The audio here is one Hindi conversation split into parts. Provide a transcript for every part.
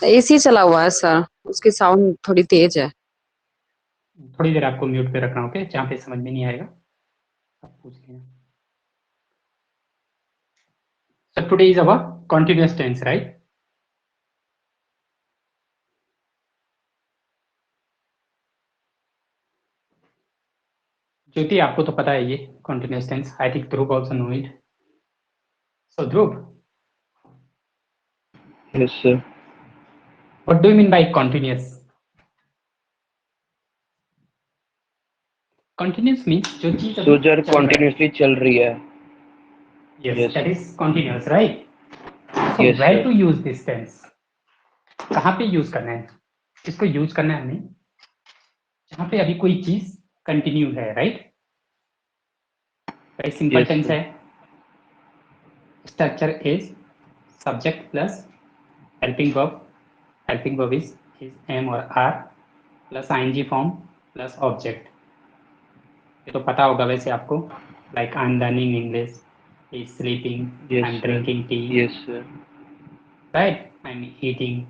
एसी चला हुआ है सर, उसकी साउंड थोड़ी तेज है। थोड़ी देर आपको म्यूट पे रखना, ओके? जहाँ पे समझ में नहीं आएगा आप पूछ लेना। So today is our continuous tense, right? ज्योति, आपको तो पता है ये continuous tense. I think Dhruv also know it. So Dhruv, Yes, sir. what do you mean by continuous? Continuous means जो चीज अभी सोजर चल रहा है. continuously चल रही है. Yes, Yes. that is continuous, right? So Yes, where sir. to use this tense? कहाँ पे यूज करना है? इसको यूज करना है हमें जहाँ पे अभी कोई चीज कंटिन्यू है, right? Very simple Yes, tense sir. है. Structure is subject plus helping verb. Helping verb is am और are plus ING form plus object. ये तो पता होगा वैसे आपको. Like I am learning English, he is sleeping, Yes, I am sir. Drinking tea, Yes, sir. Right? I am eating.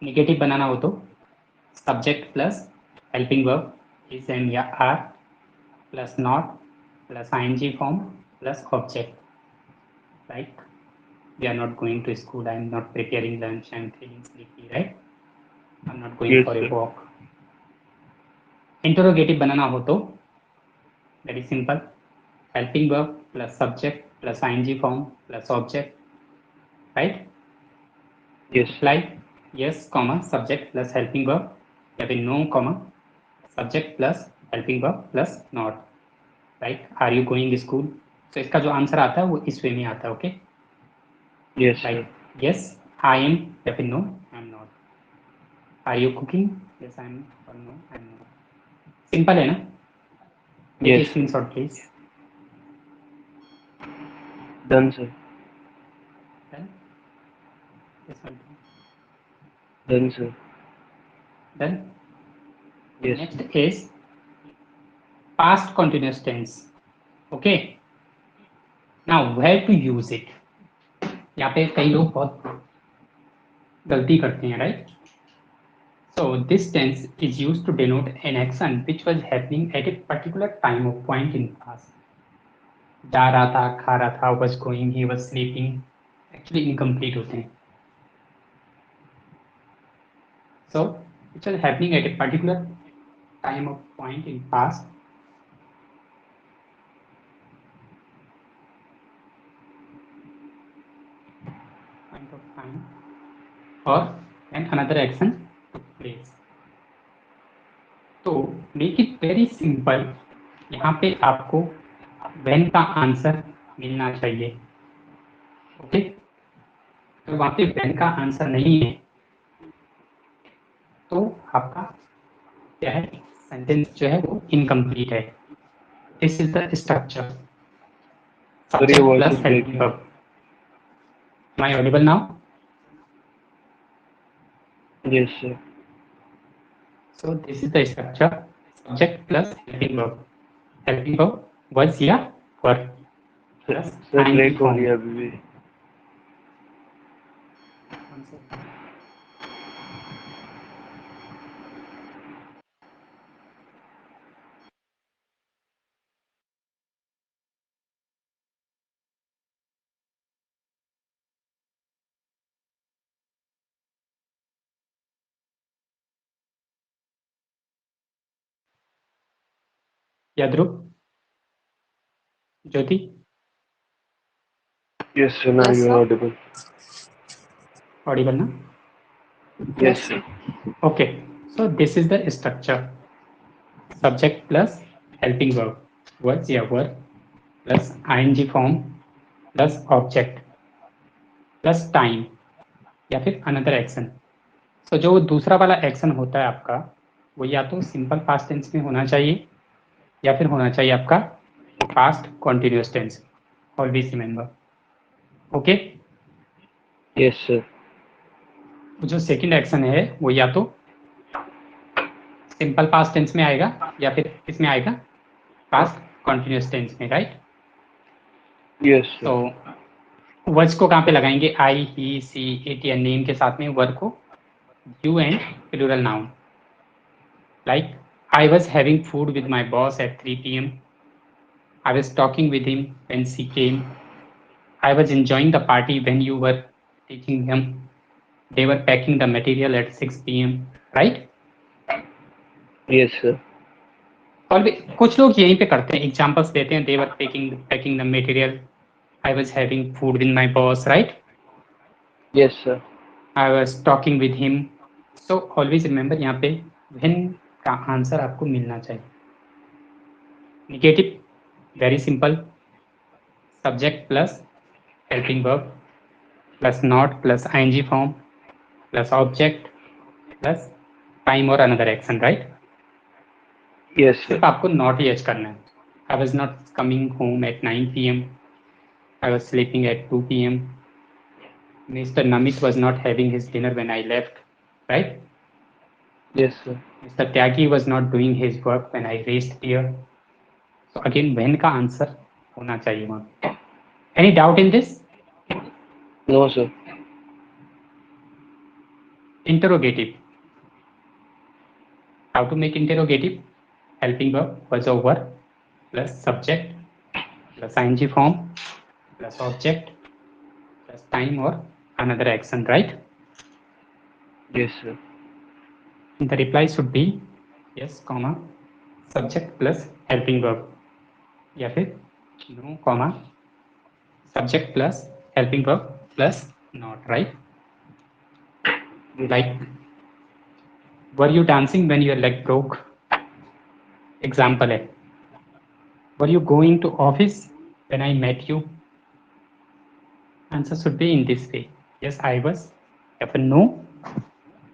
Negative बनाना हो तो subject plus helping verb is am या are plus not plus ING form plus object. Like we are not going to school, I am not preparing lunch, I am feeling sleepy, right? I'm not going Yes, for a sir. walk. Interrogative बनाना हो तो very simple. Helping verb plus subject plus ing form plus object, right? Yes, sir. Reply yes comma subject plus helping verb या फिर no comma subject plus helping verb plus not. Like are you going to school? So इसका जो आंसर आता है वो इस वे में आता है, okay? Yes, sir. Like yes I am या फिर no I am not. Are you cooking? Yes I am or no I am not. Simple है ना? लीजिए Yes, sir. Screenshot please. Done, sir. Done. Yes, continue. Done, sir. Done. Yes, sir. Next is past continuous tense. Okay. Now where to use it? यहाँ पे कई लोग बहुत गलती करते हैं, right? So this tense is used to denote an action which was happening at a particular time or point in past. जा रहा था, खा रहा था, was going, he was sleeping. Actually incomplete होते हैं. So it was happening at a particular time or point in past. Point of time or and another action took place. तो मेक इट वेरी सिंपल. यहाँ पे आपको व्हेन का आंसर मिलना चाहिए, ओके? तो वहाँ पे व्हेन का आंसर नहीं है तो आपका क्या है, सेंटेंस जो है वो इनकम्प्लीट है. This is the structure. Sir, your subject voice plus is helping breaking. Verb. Am I audible now? Yes, sir. So this is the structure. Subject plus helping verb. Helping verb was या were plus Sir, ING break हो फॉर्म. रही है अभी भी. या Dhruv, Jyoti? Yes, sir. Now Yes, you sir. are audible. Audible ना? Yes, sir. Okay, so this is the structure. Subject plus helping verb, was या verb plus ing form plus object plus time या फिर another action. So जो दूसरा वाला action होता है आपका वो या तो simple past tense में होना चाहिए या फिर होना चाहिए आपका past continuous tense. Always remember. Okay? Yes, sir. जो सेकंड एक्शन है वो या तो सिंपल पास्ट टेंस में आएगा या फिर इसमें आएगा पास्ट कॉन्टिन्यूस टेंस में, राइट? Yes, sir. तो वर्ड्स को कहाँ पे लगाएंगे? आई, ही, सी, इट या नेम के साथ में वर्ड को you and plural noun. Like, I was having food with my boss at 3 p.m. I was talking with him when she came. I was enjoying the party when you were teaching them. They were packing the material at 6 p.m. Right? Yes, sir. और भी कुछ लोग यहीं पे करते हैं, एग्जांपल्स देते हैं. They were packing the material. I was having food with my boss, right? Yes, sir. I was talking with him. So always remember यहाँ पे when का आंसर आपको मिलना चाहिए. Negative, very simple. Subject plus helping verb plus not plus ing form plus object plus time or another action, right? Yes, sir. सिर्फ आपको not ही एच करना है. I was not coming home at 9 p.m. I was sleeping at 2 p.m. Mr. Namit was not having his dinner when I left, right? Yes, sir. Mr. Tyagi was not doing his work when I raced here. So again, when का आंसर होना चाहिए वहाँ पे. Any doubt in this? No, sir. Interrogative. How to make interrogative? Helping verb was over plus subject plus ing form plus object plus time or another action, right? Yes, sir. The reply should be yes, comma, subject plus helping verb. या फिर no, comma, subject plus helping verb plus not, right? Yes. Like, were you dancing when your leg broke? Example है. Were you going to office when I met you? Answer should be in this way. Yes, I was. या फिर no,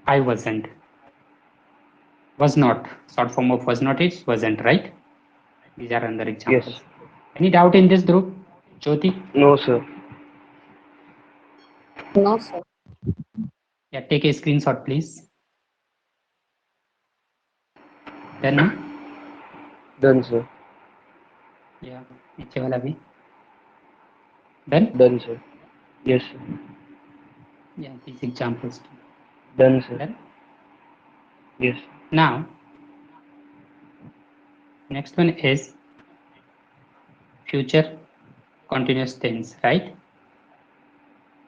I wasn't. Was not. Short form of was not is wasn't, right? These are another examples. Yes. Any doubt in this, Dhruv? Jyoti? No, sir. No, sir. Yeah, take a screenshot, please. Then, no? Done, sir. Yeah, नीचे वाला भी. Then? Done, sir. Yes, sir. Yeah, these examples too. Done, sir. Then? Yes. Now, next one is future continuous tense, right?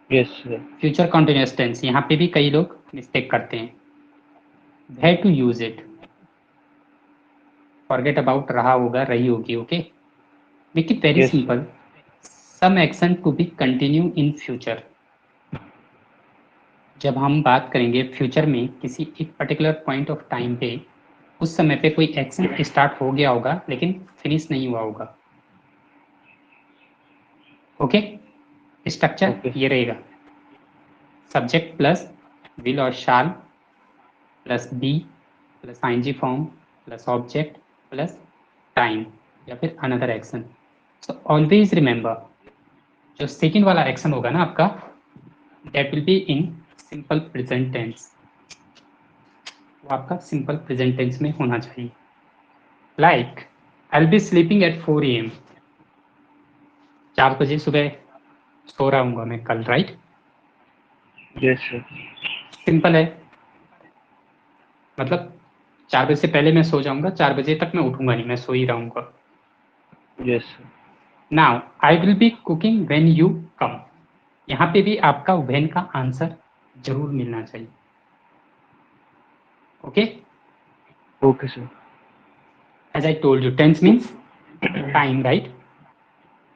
Yes, sir. Future continuous tense. यहाँ पे भी कई लोग मिस्टेक करते हैं. Where to use it? Forget about रहा होगा, रही होगी, okay? Make it very Yes, sir. simple. Some action to be continue in future. जब हम बात करेंगे फ्यूचर में किसी एक पर्टिकुलर पॉइंट ऑफ टाइम पे, उस समय पे कोई एक्शन स्टार्ट हो गया होगा लेकिन फिनिश नहीं हुआ होगा. Okay, structure Okay. ये रहेगा. सब्जेक्ट प्लस विल और shall plus be plus ING form plus object plus time या फिर another action. So always remember, जो सेकेंड वाला एक्शन होगा ना आपका, that will be in simple present tense. वो आपका सिंपल प्रेजेंट टेंस में होना चाहिए. Like I will be sleeping at 4 AM. 4 बजे सुबह सो रहा हूँ मैं कल, राइट? Yes, sir. सिंपल है. मतलब 4 बजे से पहले मैं सो जाऊंगा, 4 बजे तक मैं उठूंगा नहीं, मैं सो ही रहूंगा. Yes, sir. Now I will be cooking when you कम. यहाँ पे भी आपका व्हेन का आंसर जरूर मिलना चाहिए. Okay, Okay, sir. As I told you, tense means time, right?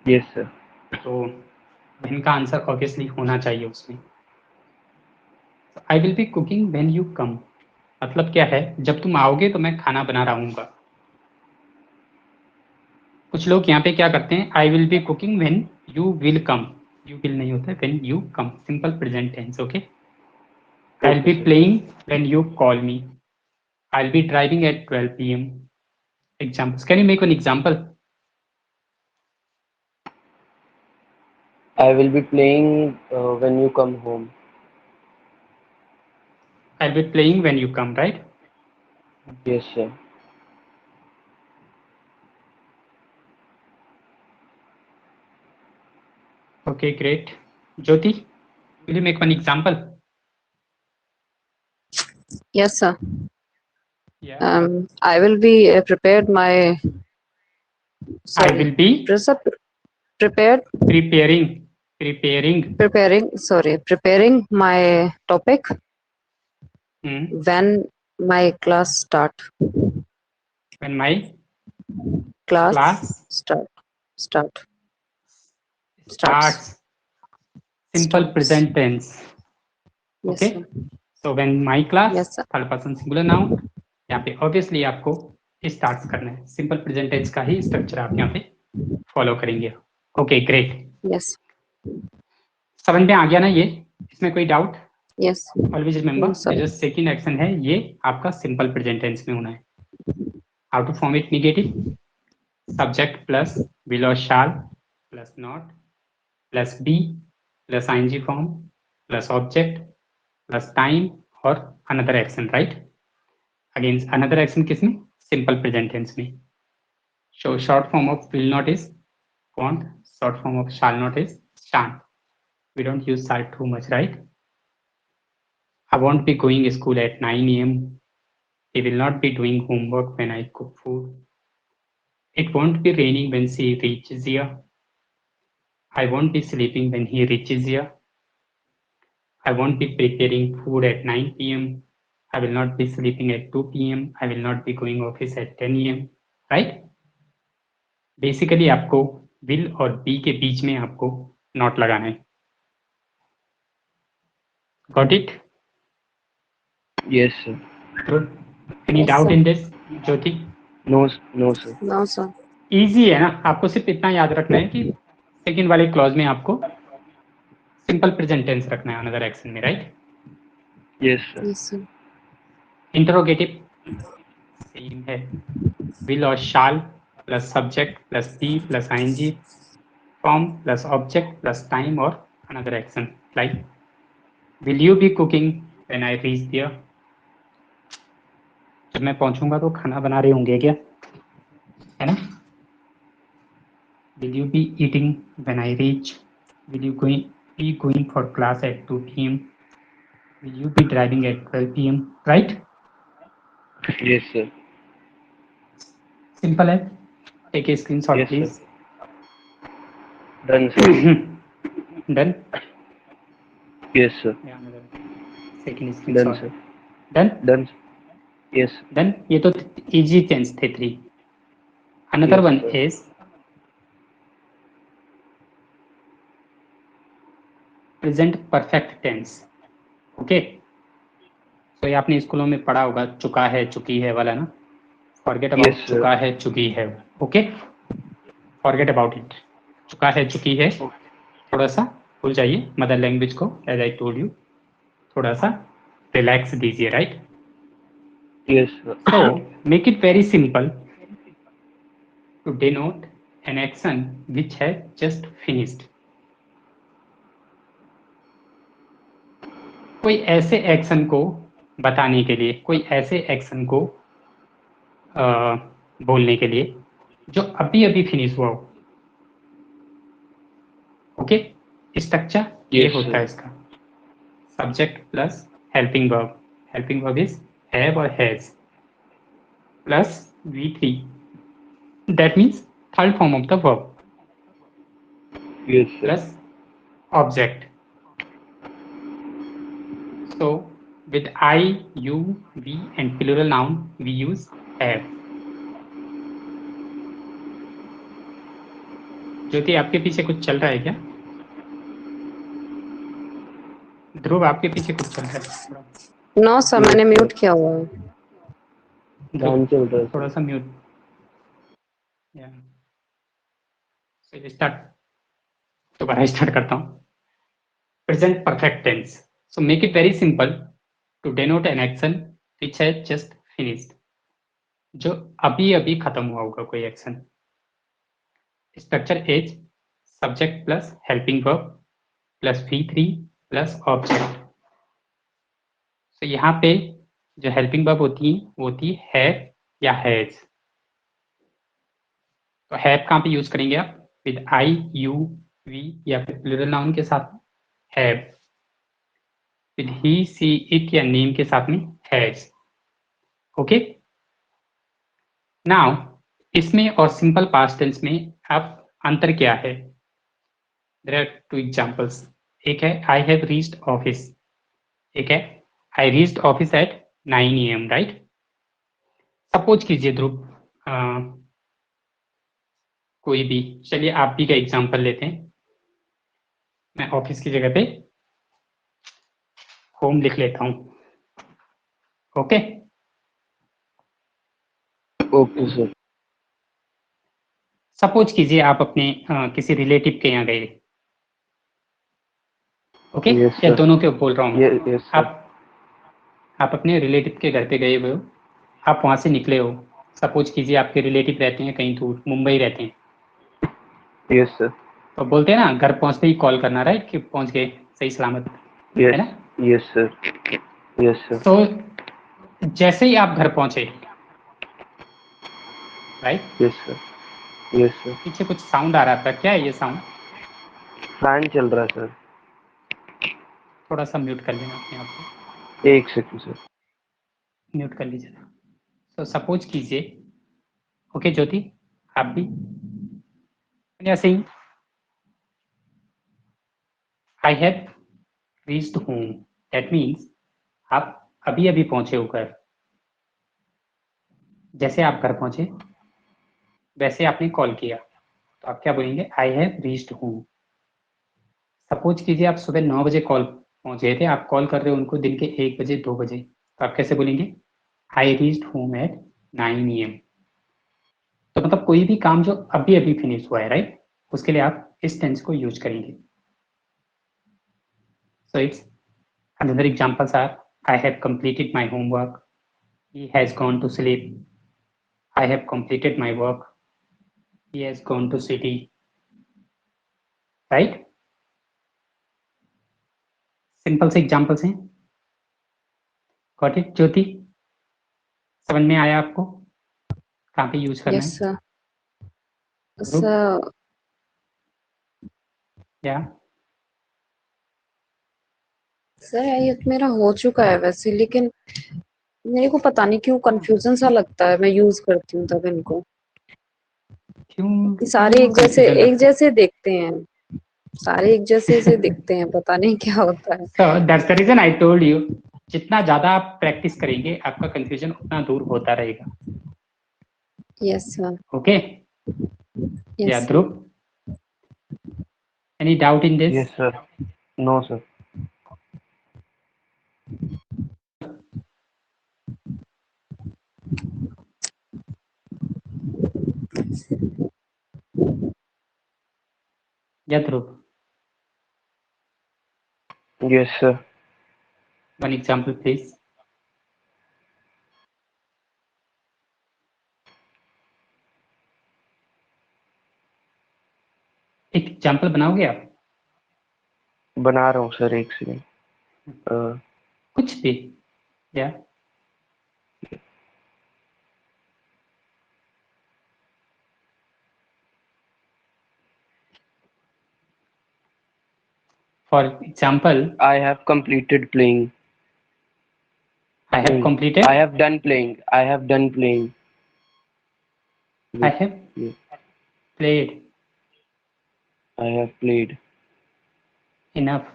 Yes, sir. तो व्हेन का आंसर ऑब्वियसली होना चाहिए उसमें. I will be cooking when you come मतलब क्या है, जब तुम आओगे तो मैं खाना बना रहूंगा. कुछ लोग यहाँ पे क्या करते हैं, I will be cooking when you will come. You will नहीं होता है, when you come, simple present tense. Okay, I will Okay, be sir. Playing when you call me. I will be driving at 12 PM. Examples. Can you make one example? I will be playing when you come home. I'll be playing when you come, right? Yes, sir. Okay, great. Jyoti, will you make one example? Yes, sir. Yeah. I will be prepared my. I will be Prepared. preparing. Preparing my topic Hmm. when my class When my class class start start starts starts. Simple present tense. yes Okay. sir. So when my class, Yes sir. Third person singular noun, यहाँ पे ऑब्वियसली आपको स्टार्ट करना है, सिंपल प्रेजेंट टेंस का ही स्ट्रक्चर आप यहाँ पे फॉलो करेंगे. Okay great. Yes. समझ में आ गया ना ये? इसमें कोई doubt? Yes. Always No remember sir. जो सेकंड एक्शन है ये आपका सिंपल प्रेजेंट टेंस में होना है. How to form it? Negative subject plus will और shall plus not plus be plus ING form plus object plus time और another action. Right. Again another action किसमें? सिंपल प्रेजेंट टेंस में. So short form of will not is won't. Short form of shall not is shan't. We don't use shall too much, right? I won't be going to school at 9 a.m. He will not be doing homework when I cook food. It won't be raining when she reaches here. I won't be sleeping when he reaches here. I won't be preparing food at 9 p.m. I will not be sleeping at 2 p.m. I will not be going office at 10 a.m. Right? Basically आपको विल और बी के बीच में आपको नॉट लगाना है. Got it? Yes, sir. Good. Any Yes, doubt sir. in this, Jyoti? No, sir. No sir. Easy है ना? आपको सिर्फ इतना याद रखना है कि सेकंड वाले क्लॉज में आपको सिंपल प्रेजेंट टेंस रखना है अनदर एक्शन में. Right. Yes, sir. Yes sir. Interrogative same है. विल और shall plus subject plus be plus ING form plus object plus time और another action. Like will you be cooking when I reach there? जब मैं पहुंचूंगा तो खाना बना रहे होंगे क्या? है ना? Will you be eating when I reach? Will you be going for class at 2 p.m.? Will you be driving at 12 p.m.? Right? Yes, sir. Simple है. Take a screenshot, Yes, please. sir. Done, sir. Done? Yes, sir. Yeah, another second Done, screenshot. sir. Done? Done. Yes. Done? ये तो easy tense थे 3. Another Yes, one sir. is present perfect tense. Okay? So ये आपने स्कूलों में पढ़ा होगा, चुका है चुकी है वाला ना. Forget about Yes, sir. चुका है चुकी है. Okay? Forget about it. चुका है चुकी है थोड़ा सा भूल जाइए. मदर लैंग्वेज को एज आई टोल्ड यू थोड़ा सा रिलैक्स दीजिए. Right. Yes, sir. So make it very simple to denote an action which has just finished. कोई ऐसे एक्शन को बताने के लिए, कोई ऐसे एक्शन को बोलने के लिए जो अभी अभी फिनिश हुआ हो. ओके. स्ट्रक्चर ये Yes, होता sir. है इसका. Subject plus helping verb. Helping verb is have और has plus V3. That means third form of the verb Yes, sir. plus object. So with I, you, we and plural noun we use have. ज्योति आपके पीछे कुछ चल रहा है क्या? ध्रुव आपके पीछे कुछ चल रहा है? No sir. मैंने म्यूट किया हुआ है. गान चल रहा है थोड़ा sir. सा म्यूट. स्टार्ट. दोबारा स्टार्ट करता हूँ. Present perfect tense. So make it very simple to denote an action which has just finished. जो अभी अभी खत्म हुआ होगा कोई action. Structure is subject plus helping verb plus V3 plus object. तो यहाँ पे जो हेल्पिंग वर्ब होती है वो होती है हैव या हैज. तो हैव कहाँ पे यूज करेंगे आप? विद आई, यू, वी या फिर प्लूरल नाउन के साथ have. With he, she, it या नेम के साथ में हैज। ओके, नाउ इसमें और सिंपल पास्ट टेंस में अब अंतर क्या है? There are two examples. एक है आई हैव रीच्ड ऑफिस, एक है I reached office at 9 AM, right? Suppose कीजिए ध्रुव, कोई भी, चलिए आप भी का एग्जांपल लेते हैं। मैं ऑफिस की जगह पे होम लिख लेता हूं। Okay, okay sir. सपोज कीजिए आप अपने किसी रिलेटिव के यहाँ गए। ओके, यस या सर। दोनों के बोल रहा हूँ मैं। Yes sir. आप अपने रिलेटिव के घर पे गए हुए हो, आप वहां से निकले हो। सपोज कीजिए आपके रिलेटिव रहते हैं कहीं दूर, मुंबई रहते हैं, यस सर। तो बोलते हैं ना घर पहुंचते ही कॉल करना, राइट, कि पहुंच गए सही सलामत, है यस। ना? Yes sir. Yes sir. तो जैसे ही आप घर पहुंचे, right, yes sir. Yes sir. पीछे कुछ साउंड आ रहा था, क्या है ये साउंड? फैन चल रहा है सर। थोड़ा सा म्यूट कर लेना अपने आप को, एक सेकंड सर। म्यूट कर लीजिए। तो सपोज कीजिए, ओके ज्योति, आप भी ऐसे ही, I have reached home, that means आप अभी अभी पहुंचे हो घर। जैसे आप घर पहुंचे वैसे आपने कॉल किया, तो आप क्या बोलेंगे? आई हैव रीच्ड होम। सपोज कीजिए आप सुबह 9 बजे कॉल पहुंच गए थे, आप कॉल कर रहे हो उनको दिन के 1 बजे 2 बजे, तो आप कैसे बोलेंगे? I reached home at 9 AM। तो मतलब कोई भी काम जो अभी अभी फिनिश हुआ है, राइट, उसके लिए आप इस टेंस को यूज करेंगे। So it's another examples are I have completed my homework, he has gone to sleep, I have completed my work, he has gone to city, right? Simple से एग्जांपल्स हैं। गॉट इट ज्योति? समझ में आया आपको कहाँ पे यूज करना यस है? सर। ध्रुव, सर या सर ये तो मेरा हो चुका है वैसे, लेकिन मेरे को पता नहीं क्यों कंफ्यूजन सा लगता है, मैं यूज करती हूँ तब इनको। क्यों सारे क्यों कंफ्यूजन एक लगता है? जैसे देखते हैं, सारे एक जैसे से दिखते हैं, पता नहीं क्या होता है। So that's the reason I told you, जितना ज्यादा आप प्रैक्टिस करेंगे आपका कंफ्यूजन उतना दूर होता रहेगा। Yes sir. ओके, या yes sir. Dhruv, any doubt in this? Yes sir. No sir. या Dhruv, yes sir. One example please. एक एग्जांपल बनाओगे आप? बना रहा हूँ सर, एक सेकंड। कुछ भी, या for example, I have completed playing. I have completed, I have done playing. I have done playing. I have played I have played. Enough.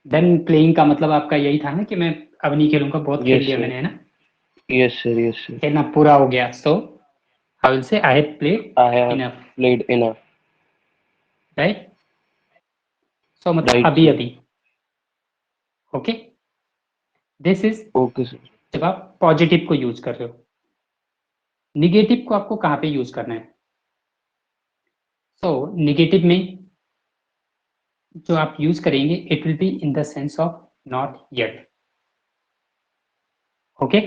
Than playing का मतलब आपका यही था ना कि मैं अब नहीं खेलूंगा, बहुत खेल यस लिया सर। मैंने, है ना? Yes sir. Yes sir. खेलना पूरा हो गया, so I will say I have played I have enough, played enough. Right? So मतलब राइट अभी सर। अभी। Okay, this is okay sir. जब आप पॉजिटिव को यूज कर रहे हो। निगेटिव को आपको कहाँ पे यूज करना है? सो निगेटिव में जो आप यूज करेंगे, it will be in the sense of not yet. Okay,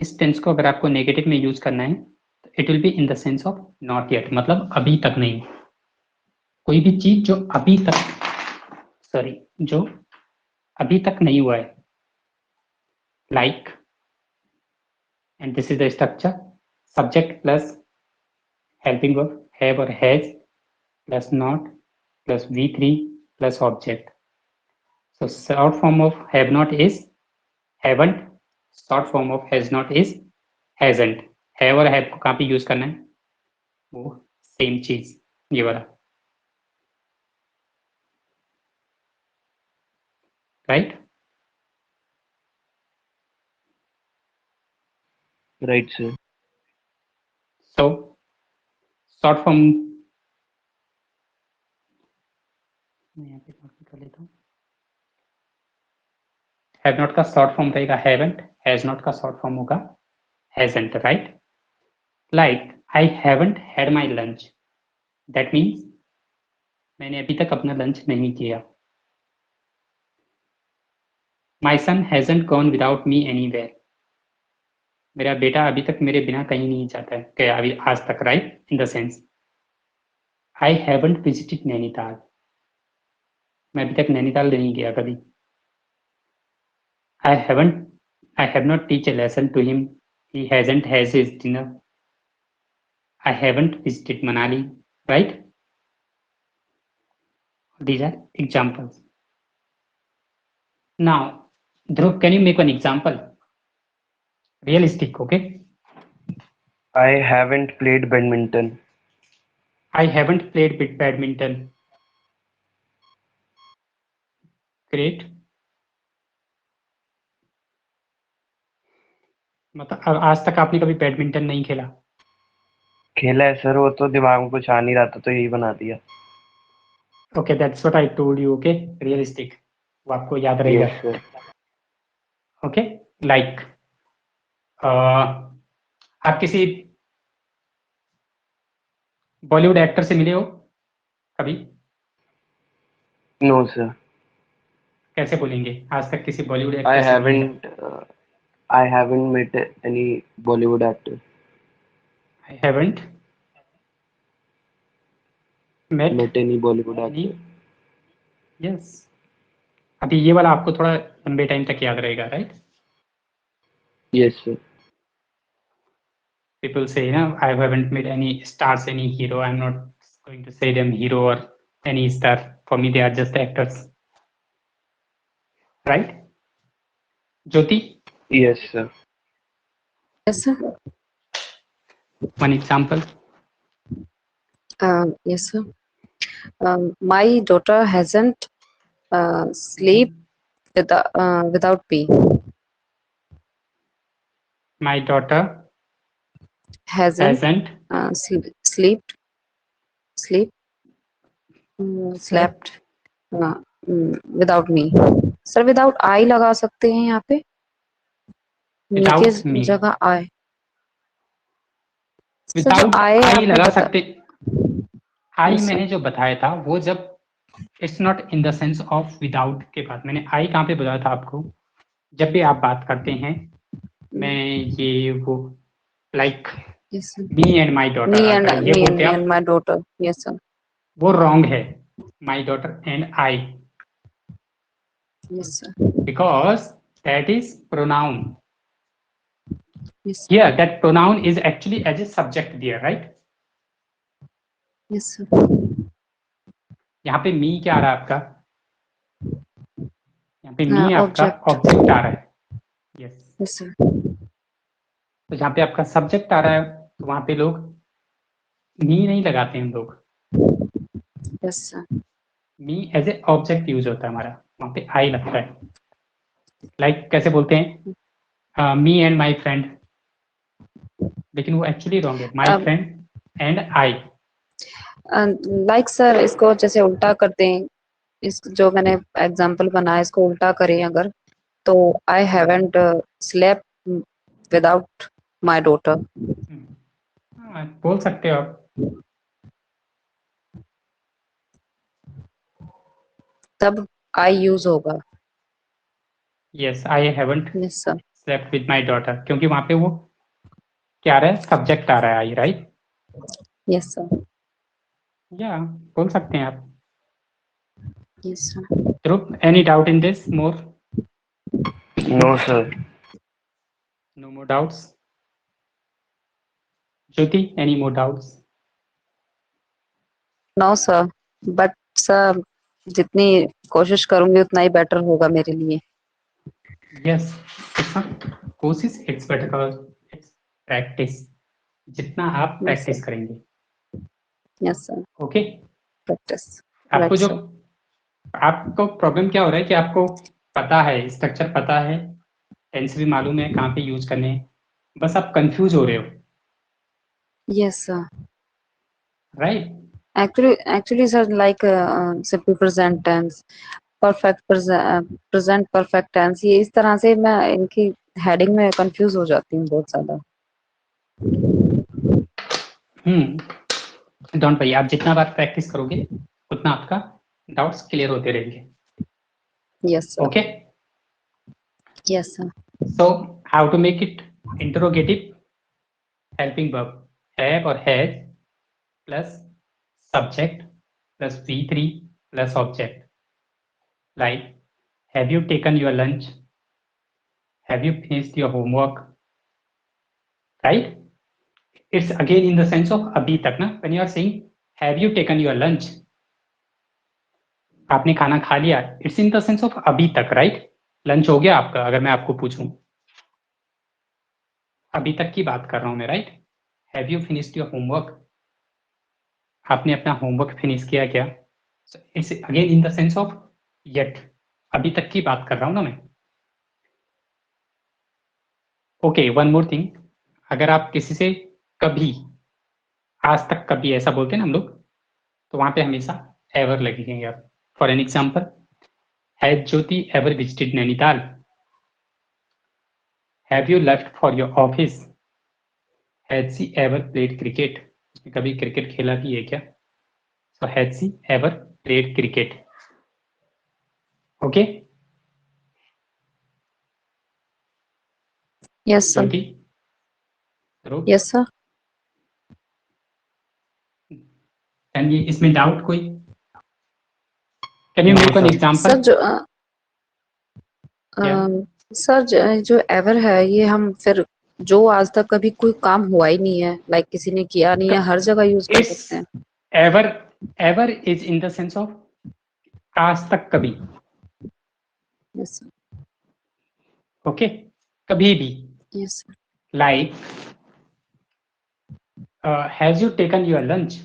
इस टेंस को अगर आपको नेगेटिव में यूज करना है तो it will be in the sense of not yet, मतलब अभी तक नहीं। कोई भी चीज जो अभी तक, सॉरी, जो अभी तक नहीं हुआ है, like, and this is the structure, subject plus helping verb have और has, plus not plus V3 plus object. So short form of have not is haven't, short form of has not is hasn't. have और have को कहाँ पे यूज करना है? वो सेम चीज, ये वाला, right? Right, sir. So short form मैं यहाँ पे कॉपी कर लेता हूँ. हैव नॉट का शॉर्ट फॉर्म रहेगा हैवंट, हैज नॉट का शॉर्ट फॉर्म होगा hasn't, right? Like I haven't had my lunch, that means मैंने अभी तक अपना लंच नहीं किया. My son hasn't gone without me anywhere, मेरा बेटा अभी तक मेरे बिना कहीं नहीं जाता है, क्या अभी आज तक, right? In the sense I haven't visited Nainital, मैं अभी तक नैनीताल नहीं गया कभी. I have not teach a lesson to him. He hasn't has his dinner. I haven't visited Manali, right? These are examples. Now, Dhruv, can you make one example? Realistic, okay? I haven't played badminton. I haven't played badminton. Great. मतलब आज तक आपने कभी बैडमिंटन नहीं खेला? खेला है सर, वो तो दिमाग में कुछ आ नहीं रहा था तो यही बना दिया. Okay, that's what I told you, okay? Realistic. वो आपको याद रहेगा. Yes, sir. Okay? Like, आप किसी बॉलीवुड एक्टर से मिले हो कभी? No, sir. कैसे बोलेंगे आज तक किसी बॉलीवुड I एक्टर से मिले हो? I haven't met any Bollywood actor. I haven't met Met any Bollywood any. actor. Yes. अभी ये वाला आपको थोड़ा लंबे टाइम तक याद रहेगा, right? Yes, sir. People say, you know, I haven't met any stars, any hero. I'm not going to say them hero or any star. For me, they are just actors, right? Jyoti, Yes, sir. Yes, sir. one example. Yes, sir. My daughter hasn't sleep without me. My daughter Hasn't hasn't slept slept without me. Sir without I लगा सकते हैं यहाँ पे, मी Without की me. जगह आई. सर जो विदाउट आई आई आपने लगा बता, सकते. आई Yes, sir. मैंने जो बताया था वो जब it's not in the sense of without के बाद, मैंने आई कहाँ पे बताया था आपको? जब भी आप बात करते हैं मैं ये वो like Yes, sir. Me and my Me daughter, and अगर ये me बोलते आप and my daughter. Yes, sir. वो रॉन्ग है. My daughter and I, Yes, sir. because that is pronoun. Yes, sir. Here that pronoun is actually as a subject there, right? Yes, sir. यहाँ पे मी क्या आ रहा है आपका? यहाँ पे मी आपका Object. ऑब्जेक्ट आ रहा है. यस. Yes, sir. तो जहाँ पे आपका सब्जेक्ट आ रहा है तो वहां पे लोग मी नहीं लगाते हैं लोग. Yes, sir. Me as a object use होता है हमारा, वहां पे आई लगता है. लाइक कैसे बोलते हैं मी एंड माई फ्रेंड, लेकिन वो एक्चुअली रॉन्ग है. My friend and I. Like sir इसको जैसे उल्टा करते हैं, इस जो मैंने एग्जांपल बनाया इसको उल्टा करें अगर, तो I haven't slept without my daughter. बोल सकते हो आप. तब आई यूज होगा. Yes, I haven't yes sir. Slept with my daughter, क्योंकि वहां पे वो क्या आ रहा है? सब्जेक्ट आ रहा है आई, राइट? Yes sir. या बोल सकते हैं आप. Yes sir. Dhruv, any doubt in this more? No, sir. No more doubts. Jyoti, any more doubts? No sir, but sir जितनी कोशिश करूंगी उतना ही बेटर होगा मेरे लिए। यस, इट्स नॉट कोशिश, इट्स बेटर, इट्स प्रैक्टिस। जितना आप यस प्रैक्टिस सर, करेंगे। Yes sir, okay. प्रैक्टिस। आपको राइट जो सर। आपको प्रॉब्लम क्या हो रहा है कि आपको पता है, स्ट्रक्चर पता है, टेंस भी मालूम है कहाँ पे यूज करने हैं, बस आप कंफ्यूज हो रहे हो, yes sir, right? Actually sir like simple present tense, perfect present perfect tense, ये इस तरह से मैं इनकी हेडिंग में कंफ्यूज हो जाती हूँ बहुत ज्यादा। डोंट वरी, आप जितना बार प्रैक्टिस करोगे उतना आपका डाउट्स क्लियर होते रहेंगे। Yes sir, okay, yes sir, so how to make it interrogative helping verb, have और has plus subject plus V3 plus object, like have you taken your lunch, have you finished your homework, right? It's again in the sense of अभी तक ना, when you are saying have you taken your lunch, आपने खाना खा लिया, it's in the sense of अभी तक, राइट? लंच हो गया आपका, अगर मैं आपको पूछूं, अभी तक की बात कर रहा हूं मैं, right? Have you finished your homework, आपने अपना होमवर्क फिनिश किया क्या? It's again in the sense of yet, अभी तक की बात कर रहा हूं ना मैं। ओके, वन मोर थिंग, अगर आप किसी से कभी, आज तक कभी ऐसा बोलते हैं ना हम लोग, तो वहां पे हमेशा एवर लगेंगे आप। For an example, has Jyoti ever visited Nainital, have you left for your office, has she ever played cricket, उसने कभी क्रिकेट खेला भी है क्या? So has she ever played cricket. Okay, yes sir, Jyoti, Dhruv, yes sir. Can ये इसमें डाउट कोई? Can you No, make an sir. Example? Sir जो क्या? सर जो एवर है ये हम फिर जो आज तक कभी कोई काम हुआ ही नहीं है, लाइक किसी ने किया नहीं है, हर जगह यूज कर इट्स सकते हैं। Ever, ever is in the sense of आज तक कभी। यस सर, ओके, कभी भी, yes sir, like has you taken your lunch.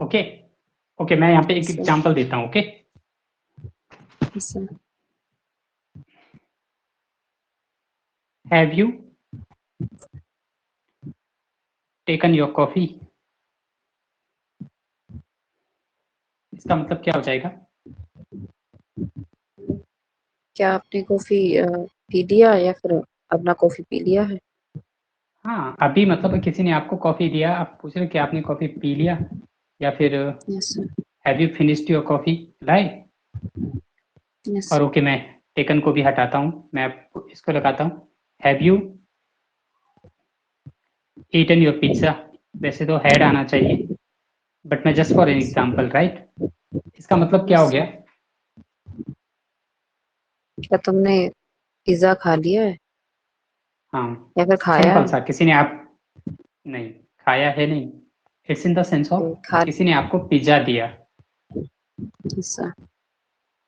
Okay, okay, मैं यहाँ पे एक Yes, sir. एग्जाम्पल देता हूँ। Okay, yes sir, have you taken your coffee, इसका मतलब क्या हो जाएगा? क्या आपने कॉफी पी लिया या फिर अपना कॉफी पी लिया है? हाँ, अभी मतलब किसी ने आपको कॉफी दिया, आप पूछ रहे हो कि आपने कॉफी पी लिया, या फिर yes sir, have you finished your coffee, लाए। यस और सर, ओके, मैं टेकन को भी हटाता हूँ, मैं इसको लगाता हूँ, have you eaten your pizza. वैसे तो हैड आना चाहिए, बट मैं just for an example, right? इसका मतलब क्या हो यस गया? सर। क्या तुमने पिज्जा खा लिया है हाँ, या फिर खाया सिंपल है? सा, किसी ने आप, नहीं, खाया है नहीं, it's in the sense of खा। किसी ने आपको पिज्जा दिया। यस सर,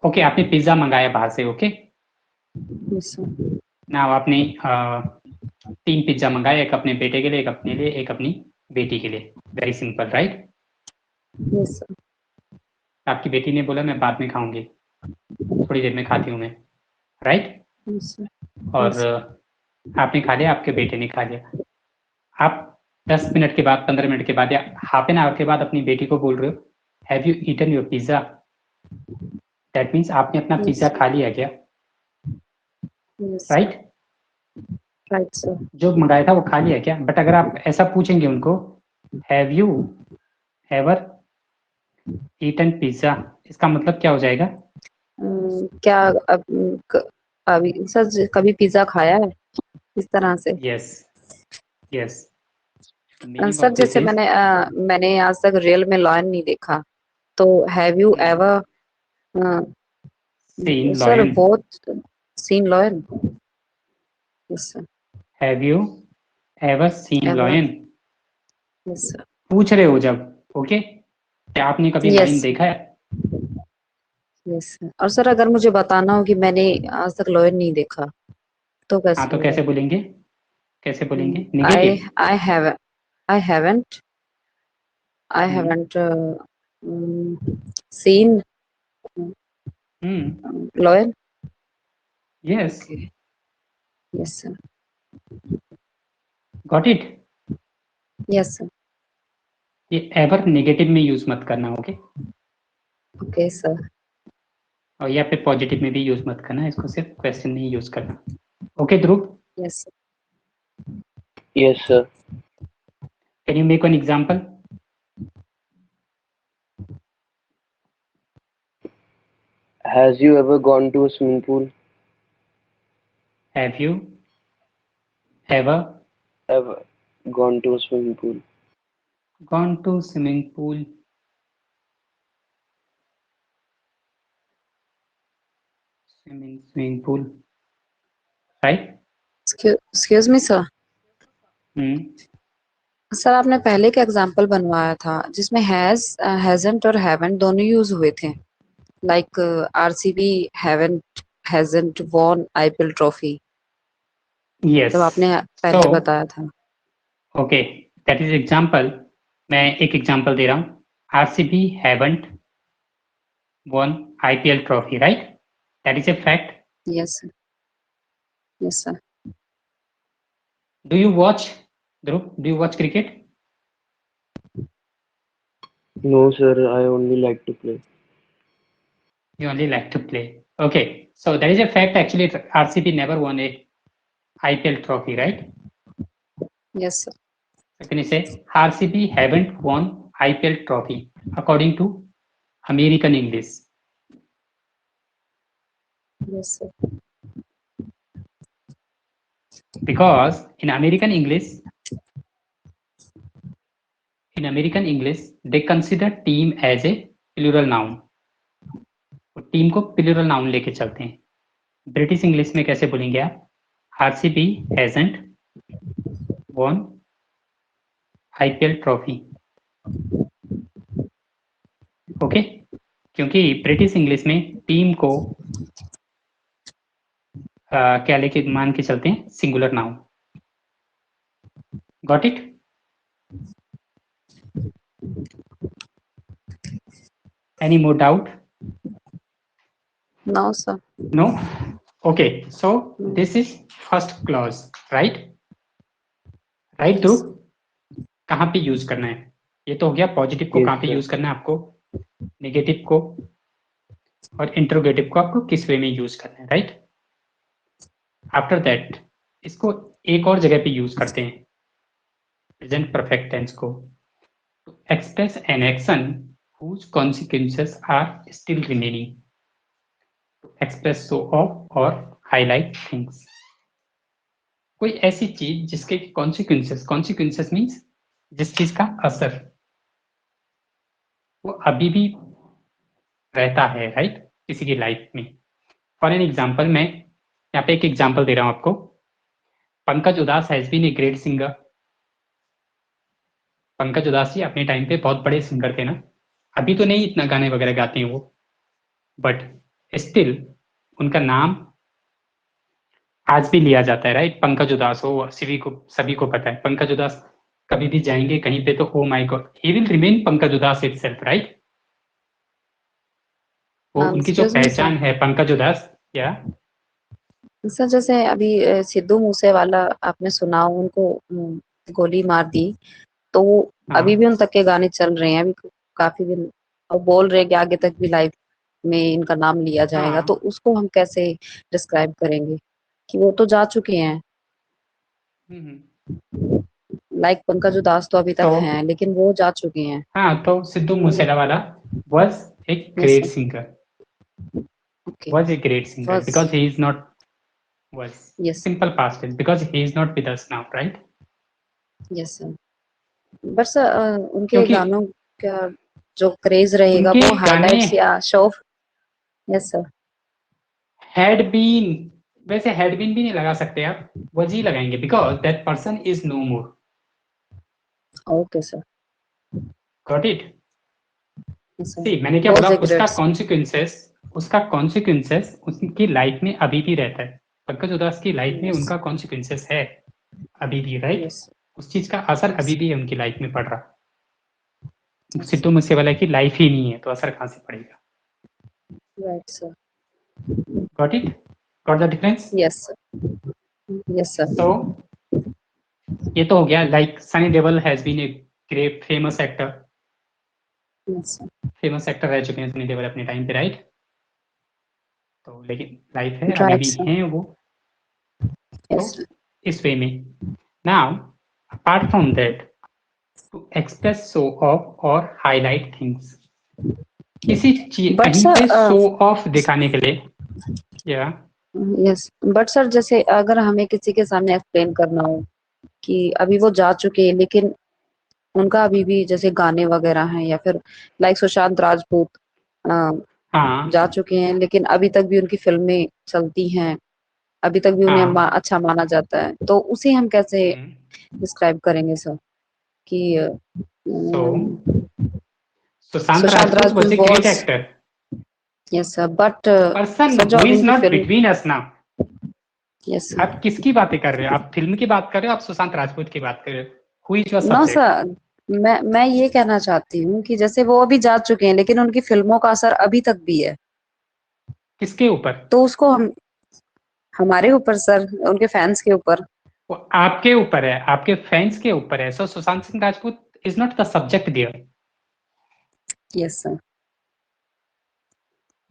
ओके, आपने पिज्जा मंगाया बाहर से। ओके, यस सर, ना आपने 3 पिज्जा मंगाए, एक अपने बेटे के लिए, एक अपने लिए, एक अपनी बेटी के लिए। Very simple, right? Yes sir, आपकी बेटी ने बोला मैं बाद में खाऊंगी, थोड़ी देर में खाती हूँ मैं, राइट? यस सर, और आपने खा लिया, आपके बेटे ने खा लिया। आप 10 मिनट के बाद, 15 मिनट के बाद, या हाफ एन आवर के बाद अपनी बेटी को बोल रहे हो have you eaten your pizza, that means आपने अपना पिज्जा खा लिया क्या, yes sir, right? Right sir. जो मंगाया था वो खा लिया क्या? बट अगर आप ऐसा पूछेंगे उनको, have you ever eaten pizza, इसका मतलब क्या हो जाएगा? क्या अब अभी सर कभी पिज्जा खाया है इस तरह से? Yes, yes, meaning sir of this जैसे इज मैंने आज तक रियल में लॉयन नहीं देखा, तो have you ever seen sir lion. Both seen lion? Yes sir, have you ever seen ever, lion? Yes sir, पूछ रहे हो जब, ओके, क्या आपने कभी Yes. लाइन देखा है? यस और सर अगर मुझे बताना हो कि मैंने आज तक लॉयन नहीं देखा तो हाँ, कैसे तो होगा? कैसे बोलेंगे? कैसे बोलेंगे? I negative. I have I haven't I hmm haven't seen hmm lion. Yes, okay. Yes sir. Got it. Yes sir. ये एवर नेगेटिव में यूज मत करना, ओके? Okay sir. और या फिर पॉजिटिव में भी यूज मत करना, इसको सिर्फ क्वेश्चन में ही यूज करना। Okay Dhruv, yes. Yes, sir. Can you make one example? Has you ever gone to a swimming pool? Have you ever Ever gone to a swimming pool? Gone to swimming pool? Swimming pool, right? Excuse me sir. Hmm sir आपने पहले का एग्जांपल बनवाया था जिसमें हैजंट और हैवंट दोनों यूज हुए थे. Like RCB hasn't won IPL trophy yes, जब आपने सो पहले बताया था. Okay, that is example. मैं एक एग्जांपल दे रहा हूँ। RCB haven't won IPL trophy, right? That is a fact. Yes sir. Yes sir. Do you watch, Dhruv? Do you watch cricket? No, sir. I only like to play. You only like to play. Okay, so that is a fact. Actually, RCB never won a IPL trophy, right? Yes sir. So can you say RCB haven't won IPL trophy according to American English? Yes sir. Because in American English, they consider team as a plural noun. Team को प्लूरल नाउन लेके चलते हैं. ब्रिटिश इंग्लिश में कैसे बोलेंगे आप? RCB hasn't won IPL trophy. Okay, क्योंकि ब्रिटिश इंग्लिश में टीम को क्या लेके मान के चलते हैं? Singular noun. Got it? Any more doubt? No sir. No. Okay, so this is first clause, right? Right Dhruv, कहाँ पे यूज करना है? ये तो हो गया पॉजिटिव को Yes, कहाँ पे sir. यूज करना है आपको, नेगेटिव को और इंट्रोगेटिव को आपको किस वे में यूज करना है, राइट? आफ्टर दैट इसको एक और जगह पे यूज करते हैं, प्रेजेंट परफेक्ट टेंस को, express an action whose consequences are still remaining, to express, show off और highlight things. कोई ऐसी चीज जिसके consequences मीन्स जिस चीज का असर वो अभी भी रहता है, राइट, किसी की लाइफ में. फॉर एन एग्जाम्पल, मैं यहाँ पे एक एग्जाम्पल दे रहा हूँ आपको. Pankaj Udhas has been a great singer. Pankaj Udhas ji अपने टाइम पे बहुत बड़े सिंगर थे ना. अभी तो नहीं इतना गाने वगैरह गाते हैं वो, बट स्टिल उनका नाम आज भी लिया जाता है, राइट? पंकज उदास हो, सभी को पता है पंकज उदास. कभी भी जाएंगे कहीं पे तो oh my God, he will remain Pankaj उदास इटसेल्फ, राइट? वो उनकी जो एक्सक्यूज मी सर. पहचान है पंकज उदास. या सर जैसे अभी सिद्धू मूसेवाला आपने सुना उनको गोली मार दी तो अभी भी उन तक के गाने चल रहे हैं अभी काफी दिन और बोल रहे हैं कि आगे तक भी लाइफ में इनका नाम लिया जाएगा. तो उसको हम कैसे डिस्क्राइब करेंगे कि वो तो जा चुके हैं. लाइक पंकज उदास तो अभी तक तो हैं लेकिन वो जा चुके हैं. हाँ, तो Sidhu Moosewala was a great Yes, singer. okay. Was a great singer Was. because he is not was Yes. simple past tense because he is not with us now, right? Yes sir. But sir उनके क्योंकि गानों का जो क्रेज रहेगा उनके वो गाने हाइलाइट्स या show. Yes sir. had been, वैसे had been भी नहीं लगा सकते आप, was ही लगाएंगे because that person is no more. Okay sir. Got it? Yes, sir. सी मैंने क्या Those बोला, उसका regrets. कॉन्सिक्वेंसेस उसकी लाइफ में अभी भी रहता है। पंकज उदास की लाइफ में Yes. उनका कॉन्सिक्वेंसेस है अभी भी, राइट? Yes. उस चीज का असर Yes. अभी भी है उनकी लाइफ में पड़ रहा। Yes. सिद्धू मूसेवाला की लाइफ ही नहीं है तो असर कहाँ से पड़ेगा? Right, sir. Got it? Got the difference? Yes, sir. Yes, sir. तो ये तो हो गया, like Sunny Deol has been a great famous actor, Yes, sir. रह चुके हैं सनी देओल अपने टाइम पे, राइट? तो लेकिन लाइफ है, अभी Right, भी sir. हैं वो। Yes, तो sir. इस वे में now apart from that, to express, show off और हाईलाइट थिंग्स, किसी चीज But कहीं sir, पे शो ऑफ दिखाने के लिए, या yes. But sir, जैसे अगर हमें किसी के सामने एक्सप्लेन करना हो कि अभी वो जा चुके हैं लेकिन उनका अभी भी जैसे गाने वगैरह हैं, या फिर लाइक सुशांत राजपूत हाँ जा चुके हैं लेकिन अभी तक भी उनकी फिल्में चलती हैं, अभी तक भी उन्हें हाँ, अच्छा माना जाता है, तो उसे हम कैसे हम्म, डिस्क्राइब करेंगे सर कि so Sushant Sushant Rajput Rajput was a great was, actor. Yes sir, but the person sir जो हु अभी इज उनकी not film, between us now, yes sir, आप किसकी बातें कर रहे हो? आप फिल्म की बात कर रहे हो, आप सुशांत राजपूत की बात कर रहे हो? Who is your no subject? Sir, मैं ये कहना चाहती हूँ कि जैसे वो अभी जा चुके हैं लेकिन उनकी फिल्मों का असर अभी तक भी है, किसके ऊपर? तो उसको हम, हमारे ऊपर सर, उनके फैंस के ऊपर। वो आपके ऊपर है, आपके फैंस के ऊपर है। So Sushant Singh Rajput is not the subject there. Yes sir.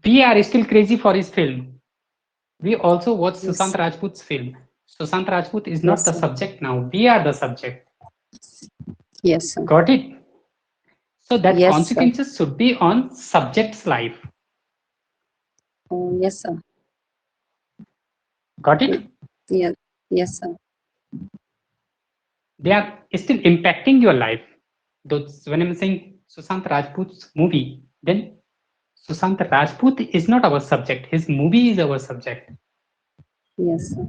We are still crazy for his film, we also watch yes, Sushant Rajput film. Sushant Rajput is not yes the sir, subject now, we are the subject. Yes sir, got it? So that yes sir, consequences should be on subject's life. Yes sir, Got it? Yes sir, They are still impacting your life. Though when I'm saying Sushant Rajput's movie, then Sushant Rajput is not our subject. His movie is our subject. Yes sir.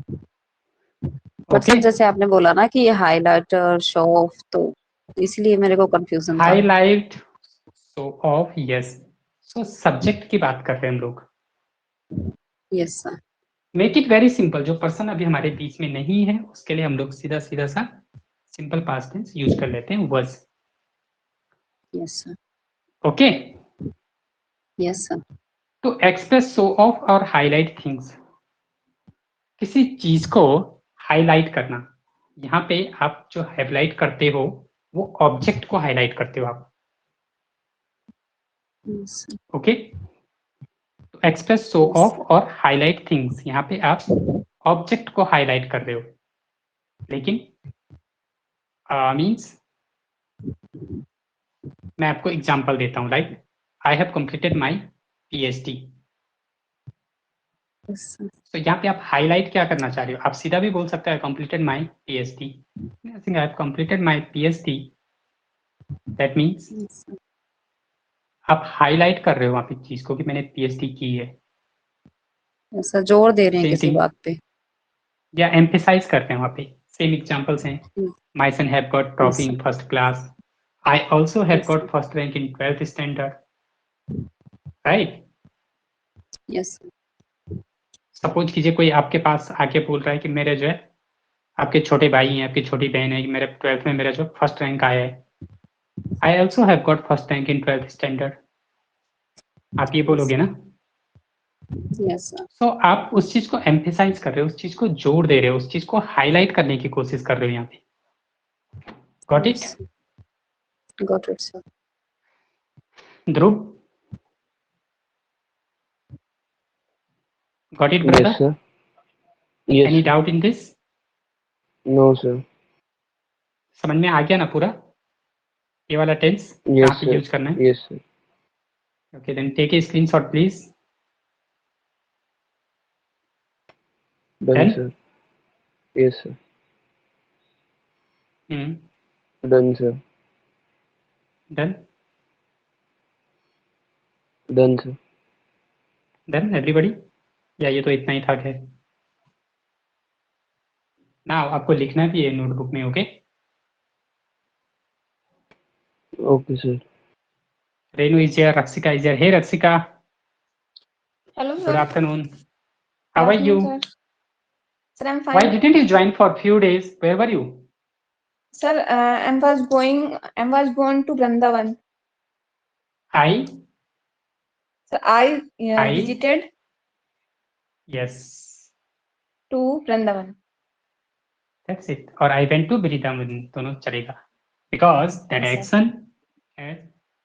But sir Okay? जैसे आपने बोला ना कि ये हाईलाइट और शो ऑफ, तो इसलिए मेरे को कंफ्यूजन था। Highlight, show off, yes. So subject की बात कर रहे हैं हम लोग। Yes sir, Make it very simple. जो पर्सन अभी हमारे बीच में नहीं है उसके लिए हम लोग सीधा सीधा सा सिंपल पास्ट टेंस यूज कर लेते हैं, was. Yes sir, Okay? Yes sir, To express, show off और highlight things, किसी चीज को हाईलाइट करना। यहाँ पे आप जो हाईलाइट करते हो वो ऑब्जेक्ट को हाईलाइट करते हो आप। Yes sir, okay? तो एक्सप्रेस, शो यस, ऑफ और हाईलाइट थिंग्स, यहाँ पे आप ऑब्जेक्ट को हाईलाइट कर रहे हो। लेकिन मीन्स मैं आपको एग्जांपल देता हूँ, like I have completed my PhD. Yes sir, तो यहाँ पे आप हाईलाइट क्या करना चाह रहे हो? आप सीधा भी बोल सकते हैं completed my PhD. I think I have completed my PhD, that means yes sir, आप हाईलाइट कर रहे हो वहां पे चीज को कि मैंने पीएचडी की है। यस सर, जोर दे रहे हैं सेम किसी थिंग, बात पे। या एम्फेसाइज करते हैं वहां पे। सेम एग्जांपल्स हैं, my son have got trophy yes in sir, first class, I also have yes got sir, first rank in 12th standard, right? Yes sir, suppose कीजिए कोई आपके पास आके बोल रहा है कि मेरे जो है, आपके छोटे भाई हैं, आपकी छोटी बहन है, कि मेरे 12th में मेरा जो फर्स्ट रैंक आया है, I also have got first rank in 12th standard. आप ये बोलोगे ना? यस सर, सो आप उस चीज को एम्फेसाइज कर रहे हो, उस चीज को जोड़ दे रहे हो, उस चीज को हाईलाइट करने की कोशिश कर रहे हो यहाँ पे। Got it? Yes, got it sir. Dhruv, got it Yes, brother? sir. Yes, any sir. Doubt in this? No, sir. समझ में आ गया ना पूरा ये वाला टेंस Yes, कहाँ पे sir. यूज करना है? Yes, sir. Okay, then take a screenshot please. Done, done? sir. Yes, sir. Done? Done, sir. Done, sir. Done everybody? या ये तो इतना ही था खैर। ना आपको लिखना भी है नोटबुक में, okay? Okay, sir. Renu is here, Raksika is here. Hey Raksika, Hello, good sir. afternoon. Good How are afternoon, you? sir. Sir, I'm Why fine. didn't you join for few days? Where were you? Sir, I was born to Vrindavan. I So I I visited yes, to Vrindavan. that's it. Or I went to Vrindavan, दोनों चलेगा. Because that Yes, sir. action has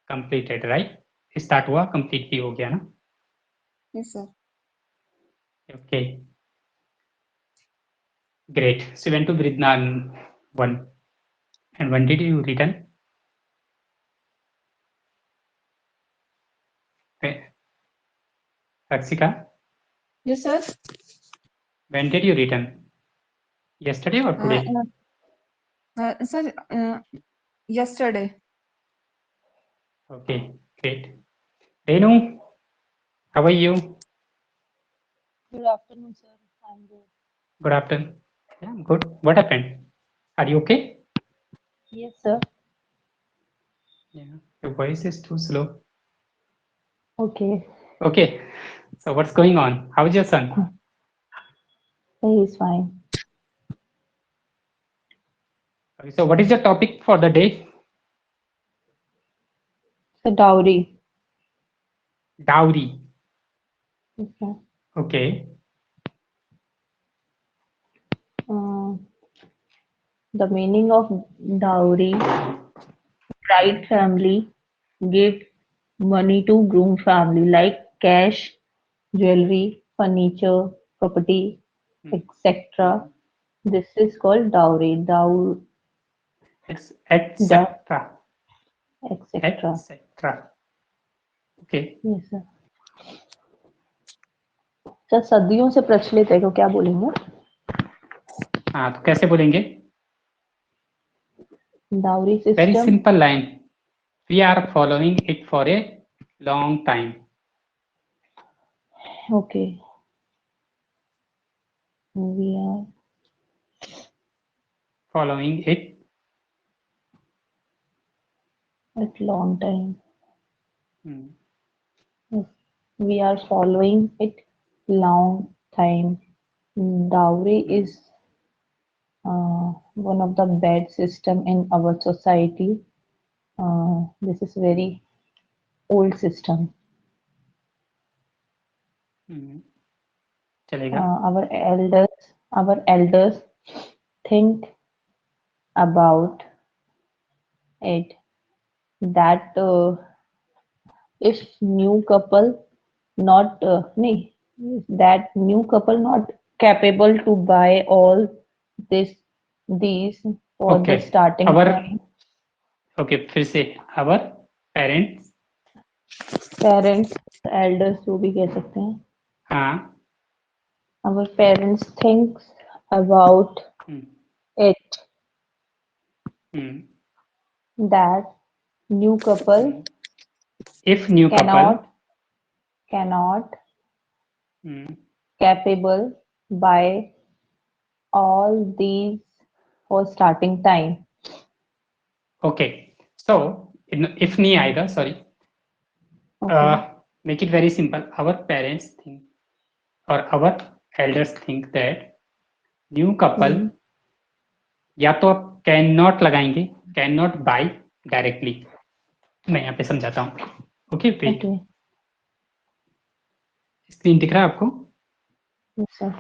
completed, right? Start हुआ, complete भी हो गया ना? Yes, sir. Okay, great. So you went to Vrindavan. And when did you return? Raksika, Yes, sir. when did you return? Yesterday or Uh, today? Sir, yesterday. Okay, great. Renu, how are you? Good afternoon, sir. I'm good. Good afternoon. Yeah, I'm good. What happened? Are you okay? Yes, sir. Yeah, your voice is too slow. Okay. Okay, so what's going on? How's your son? He is fine. Okay, so what is the topic for the day? So dowry. Dowry. Okay. Okay. Uh, the meaning of dowry: bride family give money to groom family like cash, jewelry, furniture, property, Hmm. etc. This is called dowry. It's etc. Etc. Etc. Okay. Yes, sir. Sir सदियों से प्रचलित है, तो क्या बोलेंगे? हाँ, तो कैसे बोलेंगे? Dowry Very system. simple line. We are following it for a long time. Okay. We are Following it. at long time. Hmm. Yes. We are following it long time. Dowry is one of the bad system in our society. This is very old system. Hmm. चलेगा. Our elders think about it that if new couple nahi, that new couple not capable to buy all this these for the Okay. starting Our time. okay, फिर से our parents. Parents, elders जो भी कह सकते हैं. हाँ. Our parents thinks about Hmm. it Hmm. that new couple Hmm. If new couple. cannot Hmm. capable buy all these for starting time. Okay. So if नहीं आएगा, sorry. Okay. Make it very simple. Our parents think or our elders think that new couple या तो आप कैन नॉट लगाएंगे, कैन नॉट बाई डायरेक्टली. मैं यहाँ पे समझाता हूँ. Okay, wait. Okay. स्क्रीन दिख रहा है आपको? Yes, sir.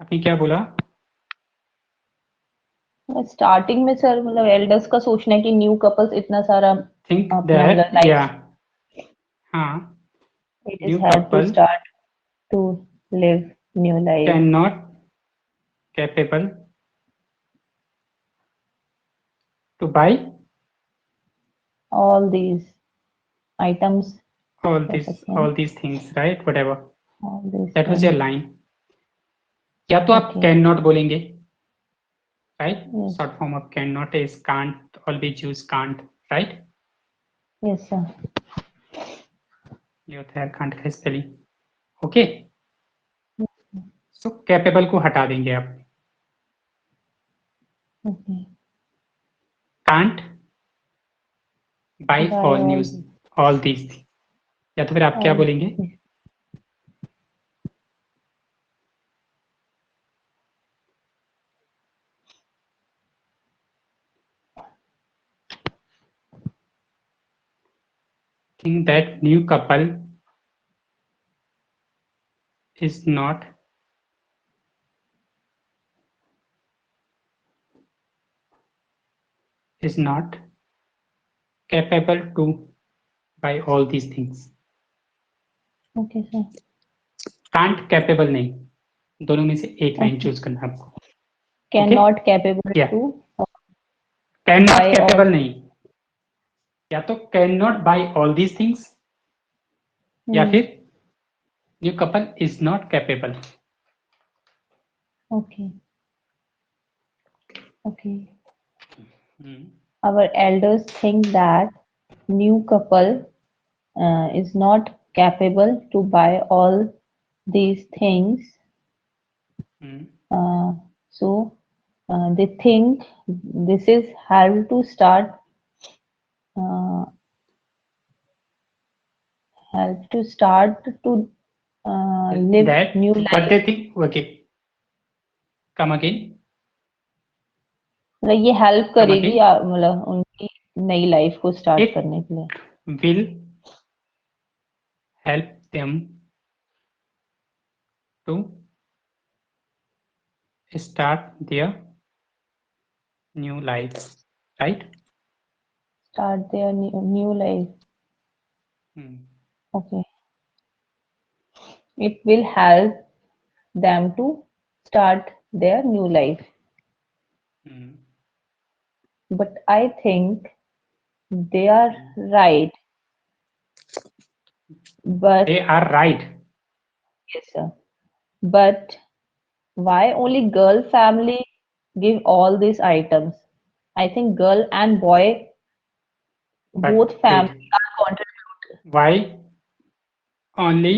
आपने क्या बोला? स्टार्टिंग में सर मतलब एल्डर्स का सोचना है कि न्यू कपल्स इतना सारा थिंक अपना दैट मतलब या लाइफ हाँ, it is new had to couple start to live new life. Can not capable to buy all these items all कह these सकते हैं. all these things, right? Whatever. All these That was your line. या तो आप Okay. कैन नॉट बोलेंगे, right? Yes. Short form of can not is can't, always use can't, right? Yes sir. ये होता है can't का स्पेलिंग. ओके, सो कैपेबल को हटा देंगे आप. Okay. can't buy By all all news, all these, या तो फिर आप क्या all बोलेंगे? these. Think that new couple is not capable to buy all these things. Okay, sir. Can't capable नहीं, दोनों में से एक लाइन Okay. चूज करना है आपको. Cannot capable Yeah. to can not buy all. Capable नहीं, या तो can not buy all these things, या Hmm. फिर new couple is not capable. Okay. Okay. Our elders think that new couple is not capable to buy all these things. So they think this is how to start help to start to live That new what life. they think. Okay, come again. मतलब ये हेल्प करेगी again. या मतलब उनकी नई लाइफ को स्टार्ट It करने के लिए. will help them to start their new life, right? Start their new life. Okay. It will help them to start their new life. But I think they are right. But They are right. yes, sir. But why only girl family give all these items? I think girl and boy, But both wait, family are contribute. why only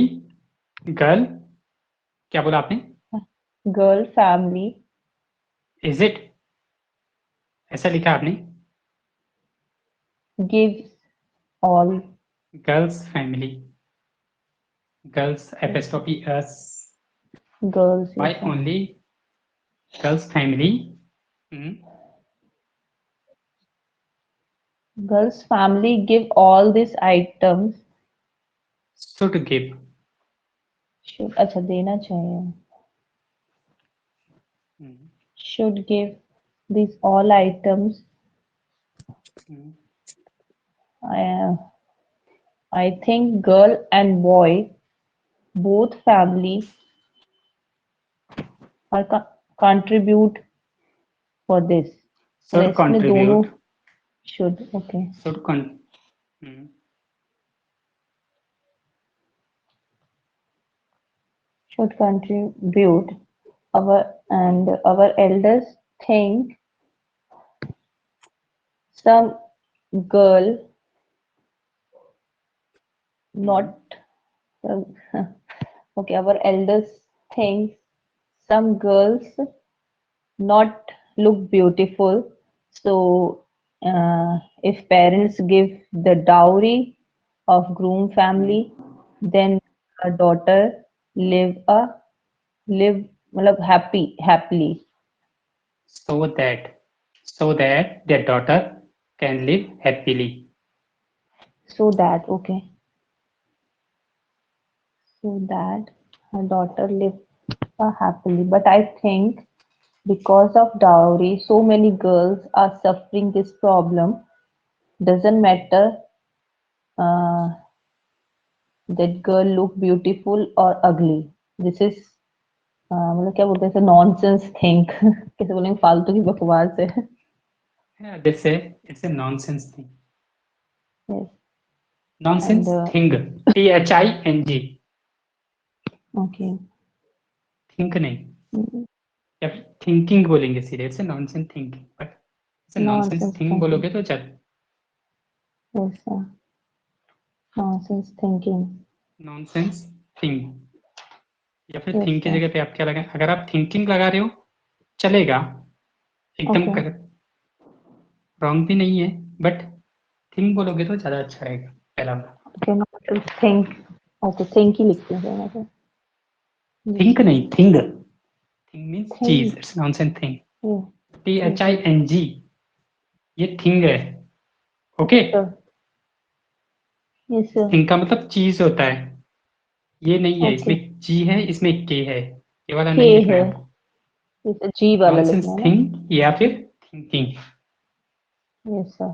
girl? क्या बोला आपने? Girl family Is it ऐसा लिखा आपने? gives all. Girls family, girls apostrophe us. Girls. Why Yes, sir. only girls family? Girls family give all these items. Should give. Should अच्छा देना चाहिए. Should give these all items. I think girl and boy, both family are contribute for this. Should इसमें दोनों contribute. should. Okay. Should Should contribute. Our elders think some girl not okay. Our elders think some girls not look beautiful. So if parents give the dowry of groom family, then a daughter live मतलब happily. so that their daughter can live happily. So that okay. So that her daughter live happily. But I think because of dowry, so many girls are suffering this problem. Doesn't matter that girl look beautiful or ugly. This is मतलब क्या बोलते हैं नॉनसेंस थिंक कैसे बोलेंगे फालतू की बकवास है. Yeah, they say it's a nonsense thing. Yes. Nonsense And thing. THING. okay. Think नहीं, या फिर थिंकिंग बोलेंगे सीधे. It's nonsense thinking, but it's nonsense Nonsense thing thinking. बोलोगे तो चल. Yes, sir. Nonsense thinking. Nonsense thing, या फिर Yes, थिंक की sir. जगह पे आप क्या लगाएं? अगर आप थिंकिंग लगा रहे हो चलेगा, एकदम Okay. करेक्ट, रॉन्ग भी नहीं है, बट थिंग बोलोगे तो ज्यादा अच्छा रहेगा पहला वाला। Okay, not to think. Okay, think ही लिखते हैं सर मैं तो। थिंक नहीं, थिंग। Thing means Think. चीज, it's nonsense thing. Yeah. THING, ये थिंग है। Okay, Sir. Yes sir. Thing का मतलब चीज होता है, ये नहीं है। Okay. इसमें जी है, इसमें के है, ये वाला K नहीं लिखना है है। आपको। जैसे G वाला नॉनसेंस लिखना है ना। थिंग या फिर थिंकिंग, Yes sir.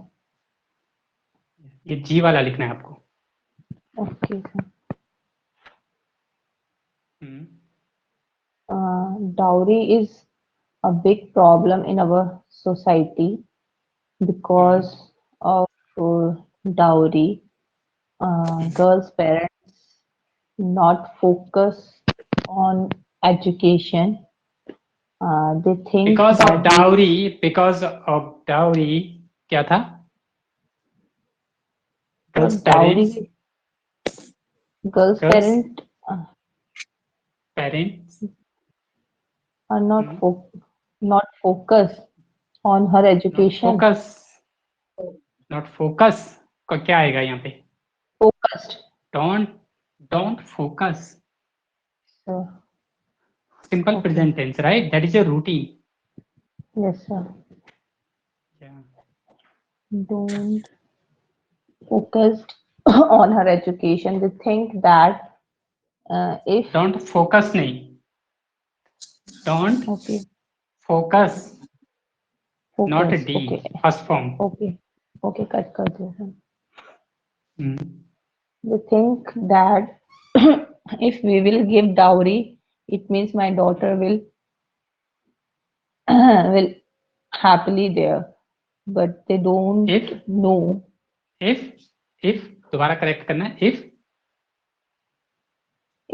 ये जी वाला लिखना है आपको। Okay sir. Hmm, Dowry is a big problem in our society because of dowry. Girls' parents not focus on education. They think because of that dowry, because of dowry क्या था? Girls dowry, parents, girls' girls parents parents are not focus on her not education. Focus, not focus का क्या आएगा यहाँ पे? Focused. Don't, don't focus, So, simple Okay. Present tense, right? That is a routine. yes sir. Don't focus on her education. They think that if don't focus नहीं, don't okay, focus, not focus. D, Okay, first form. okay, okay. Cut कर दो sir. They think that if we will give dowry, it means my daughter will will happily there, but they don't If, know. If दोबारा करेक्ट करना है। If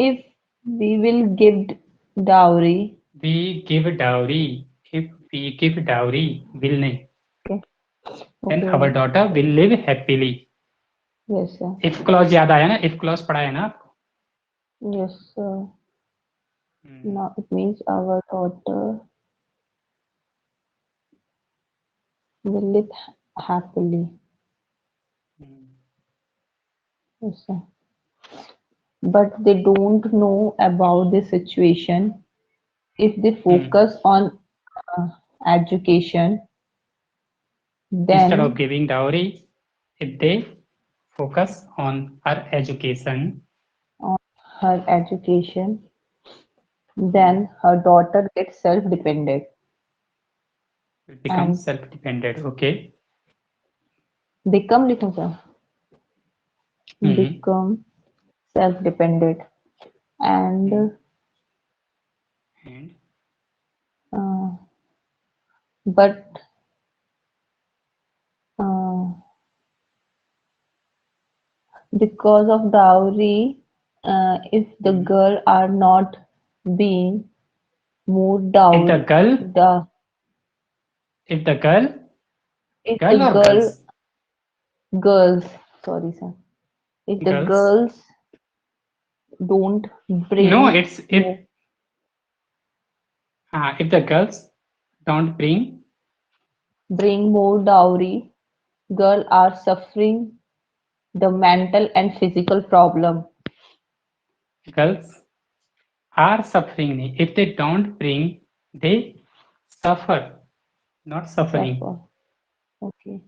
If we will give dowry, we give dowry, if we give dowry, will नहीं, okay, then okay, our daughter will live happily. yes sir, if clause याद आया ना? इफ क्लॉज पढ़ा है ना आपको? yes sir. Now it means our daughter will live happily. Yes sir. But they don't know about the situation. If they focus on education, Instead of then giving dowry, if they focus on her education, her education, then her daughter gets self-dependent. will become And self-dependent. Okay. become लिखूं sir? Become self-dependent. And And but because of dowry, if the girl are not being moved out, if the girl, the if the girl, if girl the or girl girls, girls, sorry sir, if the girls don't bring no, it's more, if the girls don't bring more dowry, girl are suffering the mental and physical problem. girls are suffering. If they don't bring, they suffer, not suffering. Suffer. Okay.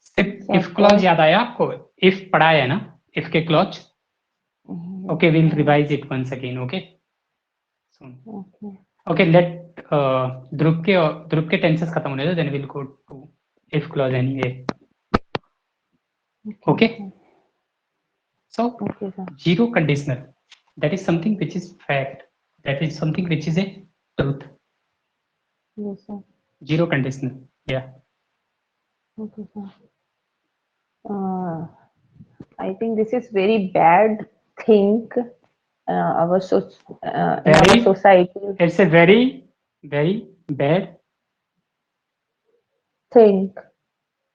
सिर्फ इफ क्लॉज याद आया आपको? इफ पढ़ा है ना, इफ के clause? Okay, we'll revise it once again. Okay. Soon. Okay, let ध्रुव के tenses खत्म होने दो, then we'll go to if clause anyway. Okay. So Okay, sir. zero conditional, that is something which is fact, that is something which is a truth. Yes, sir. Zero conditional. Yeah. Okay, sir. I think this is very bad thing. In our society It's a very bad thing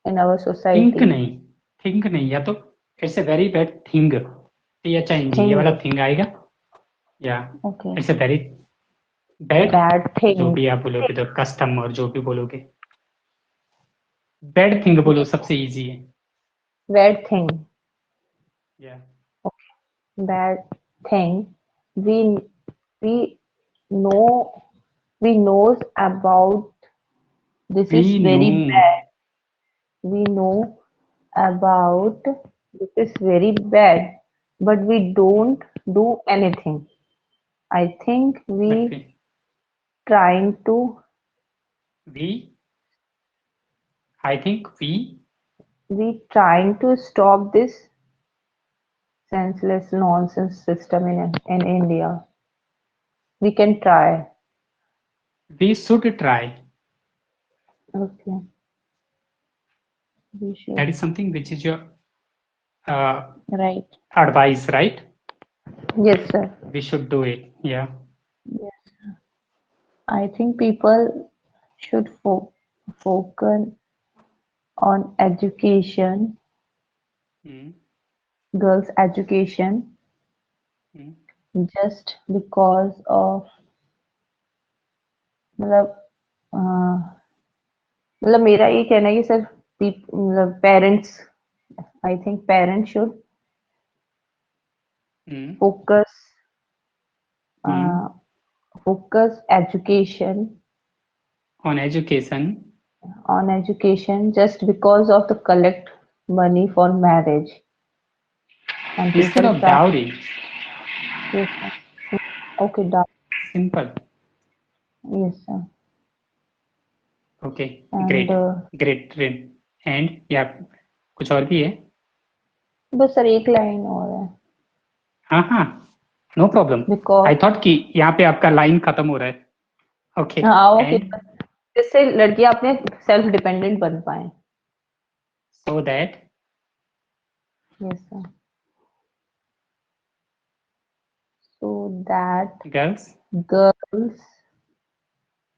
in our society. think नहीं, या तो it's a very bad thing, THING, ये वाला thing आएगा, या Okay. it's a very bad thing. जो भी आप बोलोगे, तो कस्टम और जो भी बोलोगे, बैड थिंग बोलो, सबसे इजी है। bad thing. Yeah. Bad thing. We we know we knows about this is We very know. bad. We know about this is very bad, but we don't do anything. I think But trying to we, I think we trying to stop this senseless nonsense system in India. We can try. we should try. Okay. We should. That is something which is your uh, Right. advice, right? Yes, sir. We should do it. Yeah. Yes. I think people should focus on education, Mm. girls' education, Mm. just because of मतलब मतलब मेरा ये कहना है कि सर मतलब parents I think parents should Mm. focus Mm. focus education On education on education just because of the collect money for marriage and instead people of try. dowry. Yes, sir. Okay, done. Simple. Yes, sir. Okay. And Great. Great. And yeah, कुछ और भी है? बस सर एक लाइन और है हाँ, no problem. Because I thought कि यहाँ पे आपका लाइन खत्म हो रहा है. ओके. हाँ ओके एंड जिससे लड़कियां अपने सेल्फ डिपेंडेंट बन पाए. so that Yes, sir. So that girls girls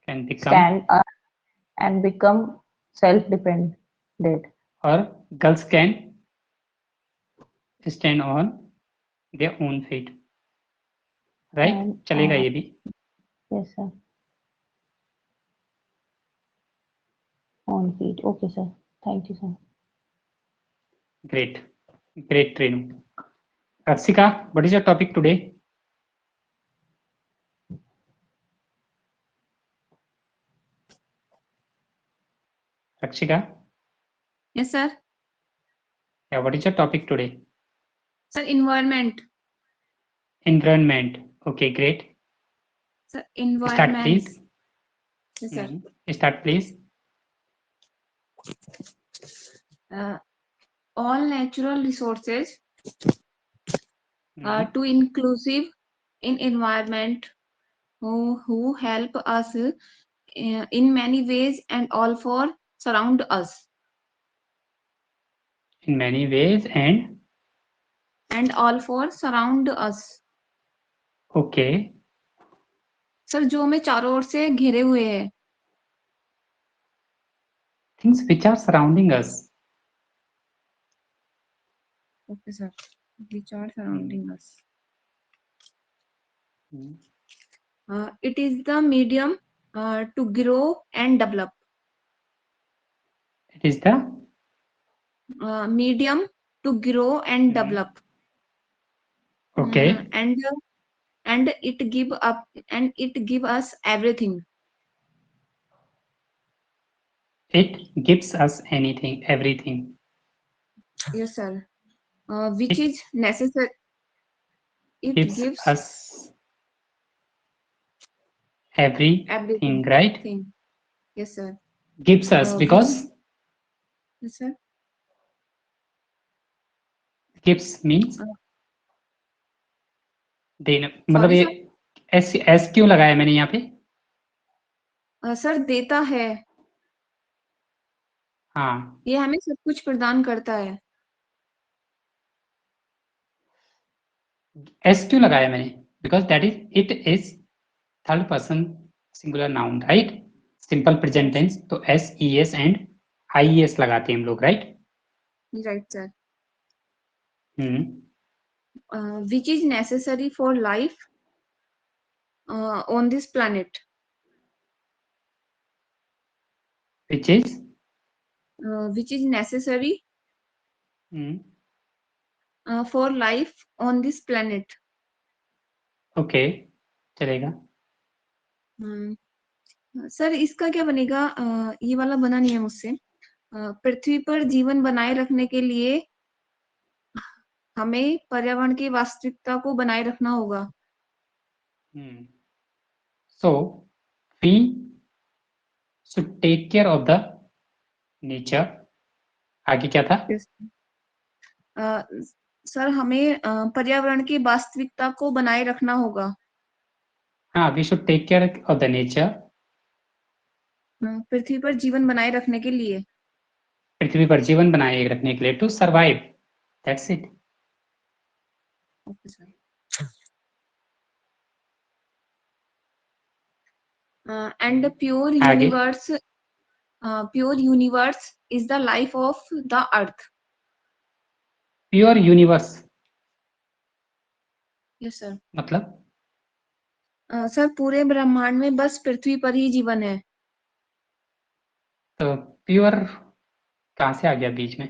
can become stand up and become self-dependent. or girls can stand on their own feet. Right? And चलेगा ये भी. yes, sir. On feet. Okay, sir. Thank you, sir. Great. Great, Renu. Raksika, what is your topic today? Rakshika, Yes, sir. yeah, what is your topic today? Sir, environment. Environment. Okay, great. Sir, Start, environment. please. Yes, sir. Start, please. All natural resources Mhm. to inclusive in environment who help us in many ways and all for surround us In many ways and all for surround us. okay. Sir जो हमें चारों ओर से घिरे हुए हैं. Things which are surrounding us. Okay, sir. Which are surrounding us. It is the medium to grow and develop. It is the Medium to grow and develop. okay. And it give us everything. It gives us anything, everything. Yes, sir. Which It is necessary. It gives us everything, everything. right? Thing. Yes, sir. Gives us because Yes, sir. gives means देना. मतलब Sorry, ये sir. एस क्यों लगाया मैंने यहाँ पे? सर देता है. हाँ. ये हमें सब कुछ प्रदान करता है. एस क्यों लगाया मैंने? Because that is it is third person singular noun, right? Simple present tense, तो S E S and I S लगाते हैं हम लोग, right? Right, sir. Hmm. Which is necessary for life on this planet. Which is Which is necessary for life on this planet. Okay, चलेगा। सर इसका क्या बनेगा? ये वाला बना नहीं है मुझसे। पृथ्वी पर जीवन बनाए रखने के लिए हमें पर्यावरण की वास्तविकता को बनाए रखना होगा। So we should take care of the nature. आगे क्या था? सर हमें पर्यावरण की वास्तविकता को बनाए रखना होगा। हाँ, we should take care of the nature. पृथ्वी पर जीवन बनाए रखने के लिए। पृथ्वी पर जीवन बनाए रखने के लिए, to survive, that's it. Okay sir. And pure आगे। Universe is the life of the earth. Pure universe yes sir. मतलब? सर पूरे ब्रह्मांड में बस पृथ्वी पर ही जीवन है। तो प्योर कहाँ से आ गया बीच में?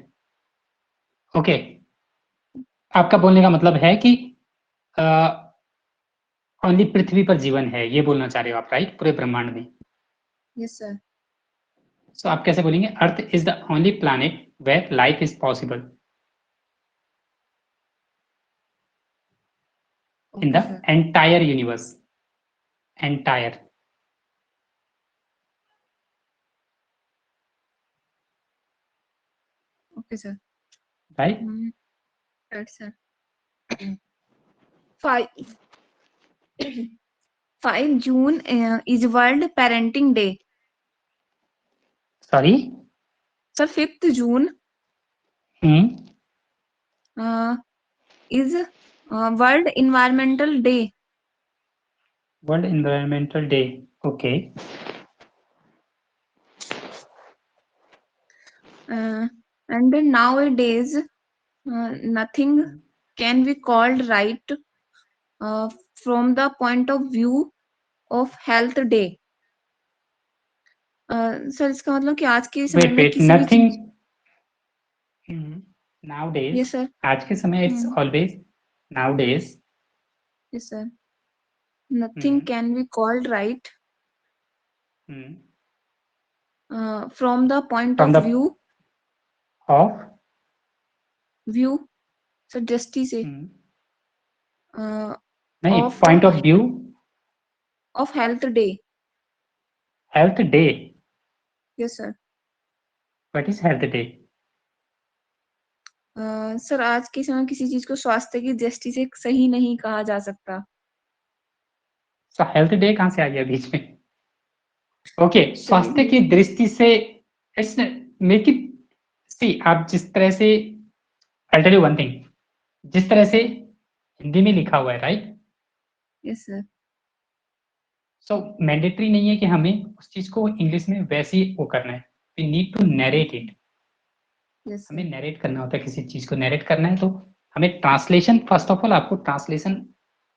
ओके, आपका बोलने का मतलब है कि ओनली पृथ्वी पर जीवन है, ये बोलना चाह रहे हो आप, राइट? पूरे ब्रह्मांड में। Yes sir. सो आप कैसे बोलेंगे? Earth is the only planet where life is possible in the entire universe. Entire. Okay, sir. Right? Right, sir. 5 June is World Parenting Day. Sorry? Sir, 5th June is World Environmental Day. World Environmental Day. Okay. And nowadays, nothing can be called right from the point of view of health day. Sir इसका मतलब कि आज के समय में किसी भी चीज। Nowadays. Yes, sir. आज के समय it's always nowadays. Yes, sir. Nothing can be called right from the point From of the view of sir दृष्टि से नहीं, of point of view of health day. Health day. Yes, sir. What is health day? Sir आज के समय किसी चीज को स्वास्थ्य की दृष्टि से सही नहीं कहा जा सकता। So health day कहाँ से आ गया बीच में? ओके, स्वास्थ्य की दृष्टि से इट्स मेक इट सी। आप जिस तरह से, I'll tell you one thing, जिस तरह से हिंदी में लिखा हुआ है, right? Yes sir. So mandatory नहीं है कि हमें उस चीज को इंग्लिश में वैसे ही वो करना है। We need to narrate it. हमें नरेट करना होता है, किसी चीज को नरेट करना है तो हमें ट्रांसलेशन, फर्स्ट ऑफ ऑल आपको ट्रांसलेशन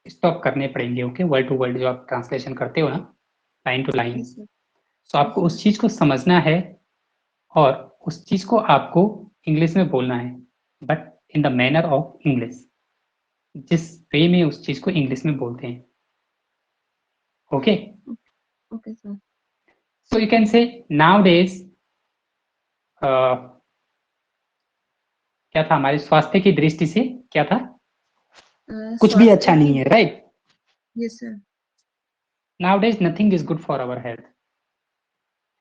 स्टॉप करने पड़ेंगे। ओके, वर्ड टू वर्ड जो आप ट्रांसलेशन करते हो ना, लाइन टू लाइन। सो आपको उस चीज को समझना है और उस चीज को आपको इंग्लिश में बोलना है, but in the manner of English, जिस वे में उस चीज को इंग्लिश में बोलते हैं। Okay okay sir. So you can से नाउडेज क्या था हमारे स्वास्थ्य की दृष्टि से, क्या था? कुछ भी अच्छा नहीं है, right? Yes sir. Nowadays nothing is good for our health.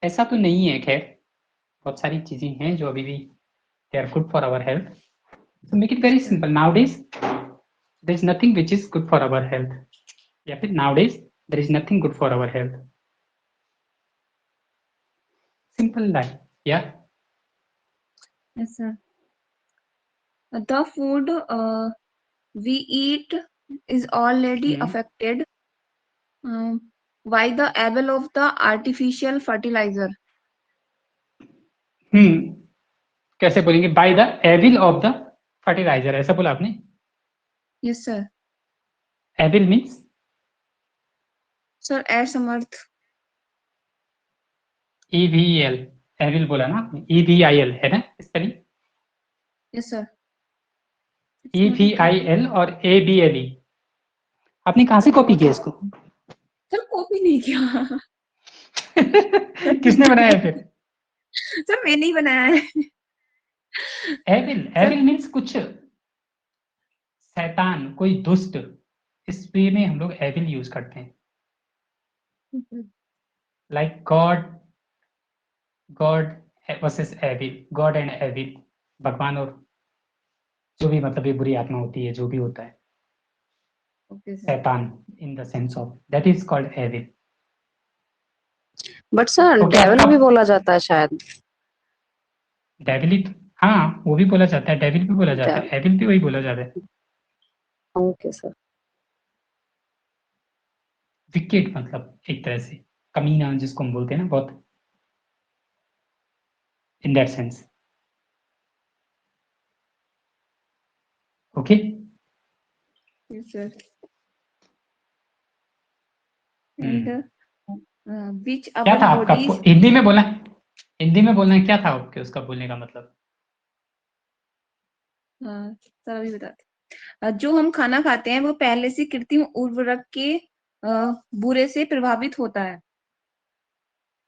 ऐसा तो नहीं है, खैर बहुत सारी चीजें हैं जो अभी भी they are good for our health. So make it very simple, nowadays there is nothing which is good for our health, या फिर nowadays there is nothing good for our health. Simple line, या? Yes, sir. The food we eat is already affected by the level of the artificial fertilizer. कैसे बोलेंगे? By the evil of the fertilizer, ऐसा बोला आपने? Yes, sir. Evil means? Sir, असमर्थ। EVL, एविल बोला ना आपने? EVIL है ना स्पेलिंग? Yes, sir. EVIL और ABLE। आपने कहाँ से कॉपी किया इसको? सर कॉपी नहीं किया। किसने बनाया है फिर? सर मैंने ही बनाया है। एविल मीन्स कुछ शैतान, कोई दुष्ट। इस वे में हम लोग एविल यूज करते हैं। Like god versus evil, god and evil, भगवान और जो भी मतलब ये बुरी आत्मा होती है, जो भी होता है ओके सर। शैतान, in the sense of that is called evil. But sir तो क्या डेविल भी आप बोला जाता है शायद। डेविल, हाँ वो भी बोला जाता है, डेविल भी बोला जाता है, डेविल, एविल भी वही बोला जाता है। Okay sir. विकेट मतलब एक तरह से कमीना जिसको हम बोलते हैं ना, बहुत in that sense. Okay Yes, sir. And which क्या our था आपका bodies, हिंदी में बोला, हिंदी में बोलना है, क्या था आपके उसका बोलने का मतलब? सर अभी बताते जो हम खाना खाते हैं वो पहले से कृत्रिम उर्वरक के बुरे से प्रभावित होता है।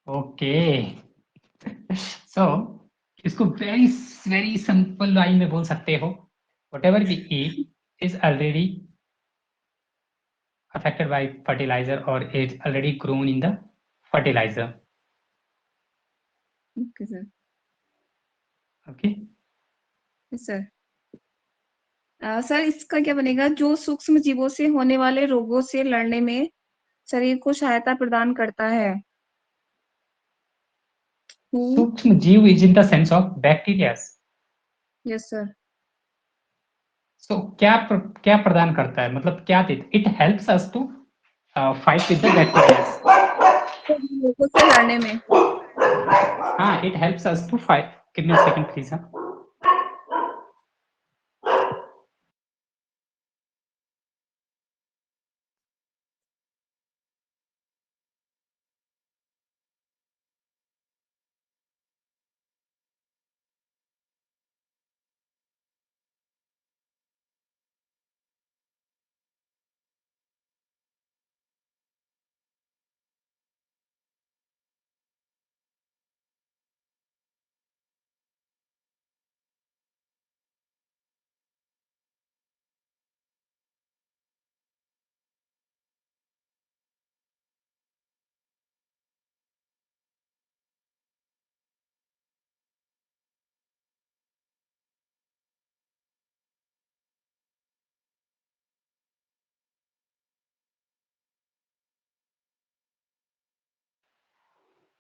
ओके सो इसको वेरी वेरी सिंपल लाइन में बोल सकते हो, whatever we eat is already affected by fertilizer or is already grown in the fertilizer. Okay sir. Okay, sir sir इसका क्या बनेगा? जो सूक्ष्म जीवों से होने वाले रोगों से लड़ने में शरीर को सहायता प्रदान करता है। सूक्ष्म जीव is in the sense of bacteria. Yes sir. So क्या प्रदान करता है, मतलब क्या देता? It helps us to fight with the bacteria. रोगों से लड़ने में। हाँ, it helps us to fight. Give me a second, please. हाँ.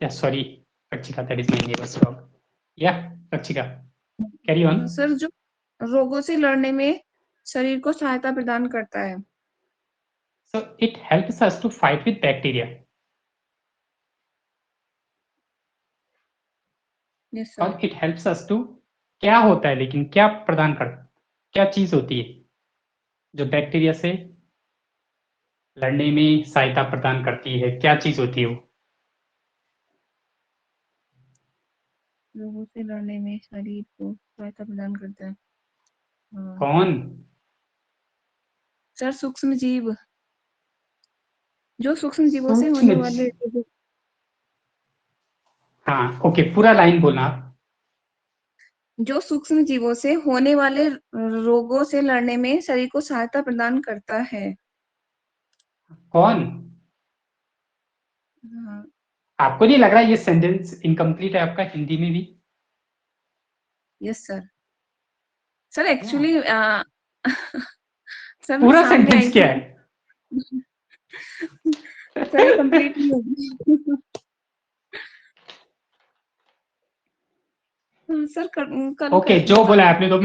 Yeah, sorry, Rachika, that is my neighbor's dog. Yeah, Rachika, carry on. Sir जो रोगों से लड़ने में शरीर को सहायता प्रदान करता है। So it helps us to fight with bacteria. Yes और sir. it helps us to, क्या होता है लेकिन, क्या प्रदान कर, क्या चीज होती है जो बैक्टीरिया से लड़ने में सहायता प्रदान करती है? क्या चीज होती है वो? रोगों से लड़ने में शरीर को सहायता प्रदान करता है। कौन? सर सूक्ष्म जीव, जो सूक्ष्म जीवों से होने सूक्ष्म वाले रोगों, हाँ ओके, पूरा लाइन बोलना आप। जो सूक्ष्म जीवों से होने वाले रोगों से लड़ने में शरीर को सहायता प्रदान करता है। कौन? हाँ, आपको नहीं लग रहा ये सेंटेंस इनकम्प्लीट है आपका हिंदी में भी? Yes sir. Sir actually sir मैं पूरा सामने आई सेंटेंस क्या थी। है? सर ये कंप्लीट नहीं होगी। सर कल ओके, कर जो बता बोला दूँ। आपने तो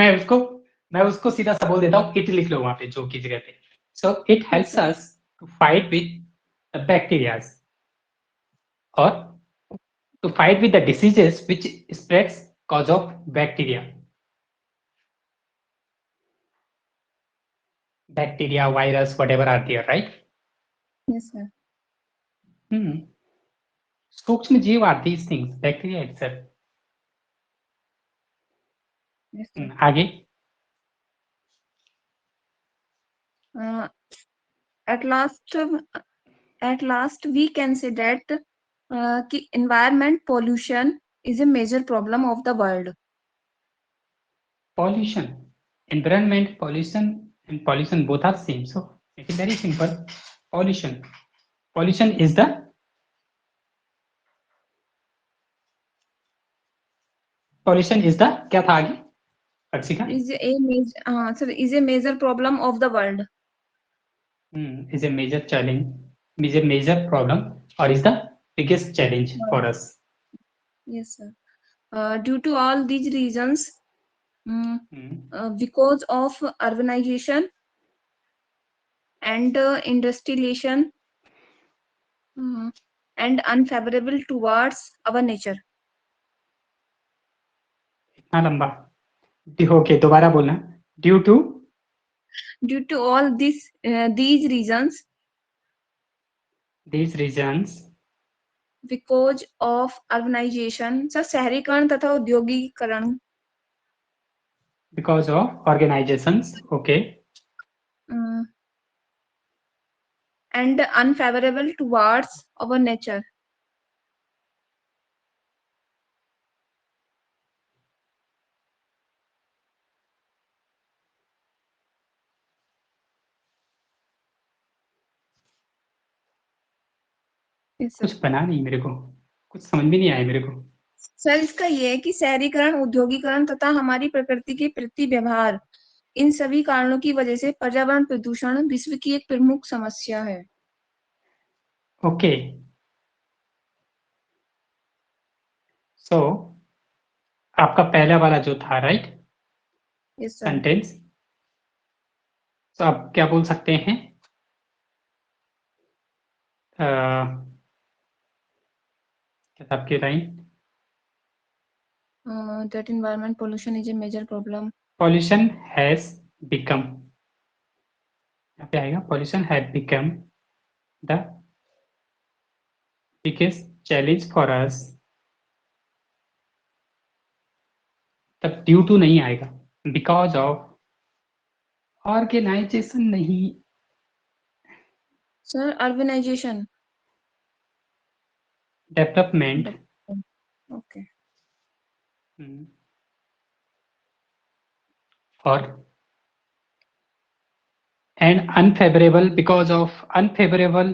मैं उसको सीधा सा बोल देता हूँ, इट लिख लो वहां पे जो की जगह पे। So it yes helps sir. Us to fight with bacterias और to fight with the diseases which spreads cause of bacteria, virus, whatever are there, right? Yes sir. सूक्ष्म जीव are these things, bacteria itself. Yes sir. आगे at last we can say that कि environment pollution is a major problem of the world. Pollution, environment, pollution, and pollution both are same. So it is very simple. Pollution. Pollution is the क्या था आगे Akshika? Is a major problem of the world. Is a major challenge, is a major problem, or is the biggest challenge for us. Yes, sir. Due to all these reasons, because of urbanization and industrialization and unfavorable towards our nature. इतना लंबा ओके दोबारा बोलना. Due to all these reasons, because of urbanization, sir शहरीकरण तथा औद्योगिकरण, because of organizations, okay, and unfavorable towards our nature. Yes, sir. कुछ बना नहीं मेरे को, कुछ समझ भी नहीं आया मेरे को. सर इसका ये है कि शहरीकरण, औद्योगिकरण तथा हमारी प्रकृति के प्रति व्यवहार, इन सभी कारणों की वजह से पर्यावरण प्रदूषण विश्व की एक प्रमुख समस्या है. ओके, सो आपका पहला वाला जो था राइट यस सर. सेंटेंस, तो आप क्या बोल सकते हैं? क्या था आपकी line? That environment pollution is a major problem. Pollution has become, यहाँ पे आएगा pollution has become the biggest challenge for us. तब ड्यू टू नहीं आएगा, बिकॉज ऑफ ऑर्गेनाइजेशन नहीं. Sir urbanisation, development. ओके. और and unfavourable, because of unfavourable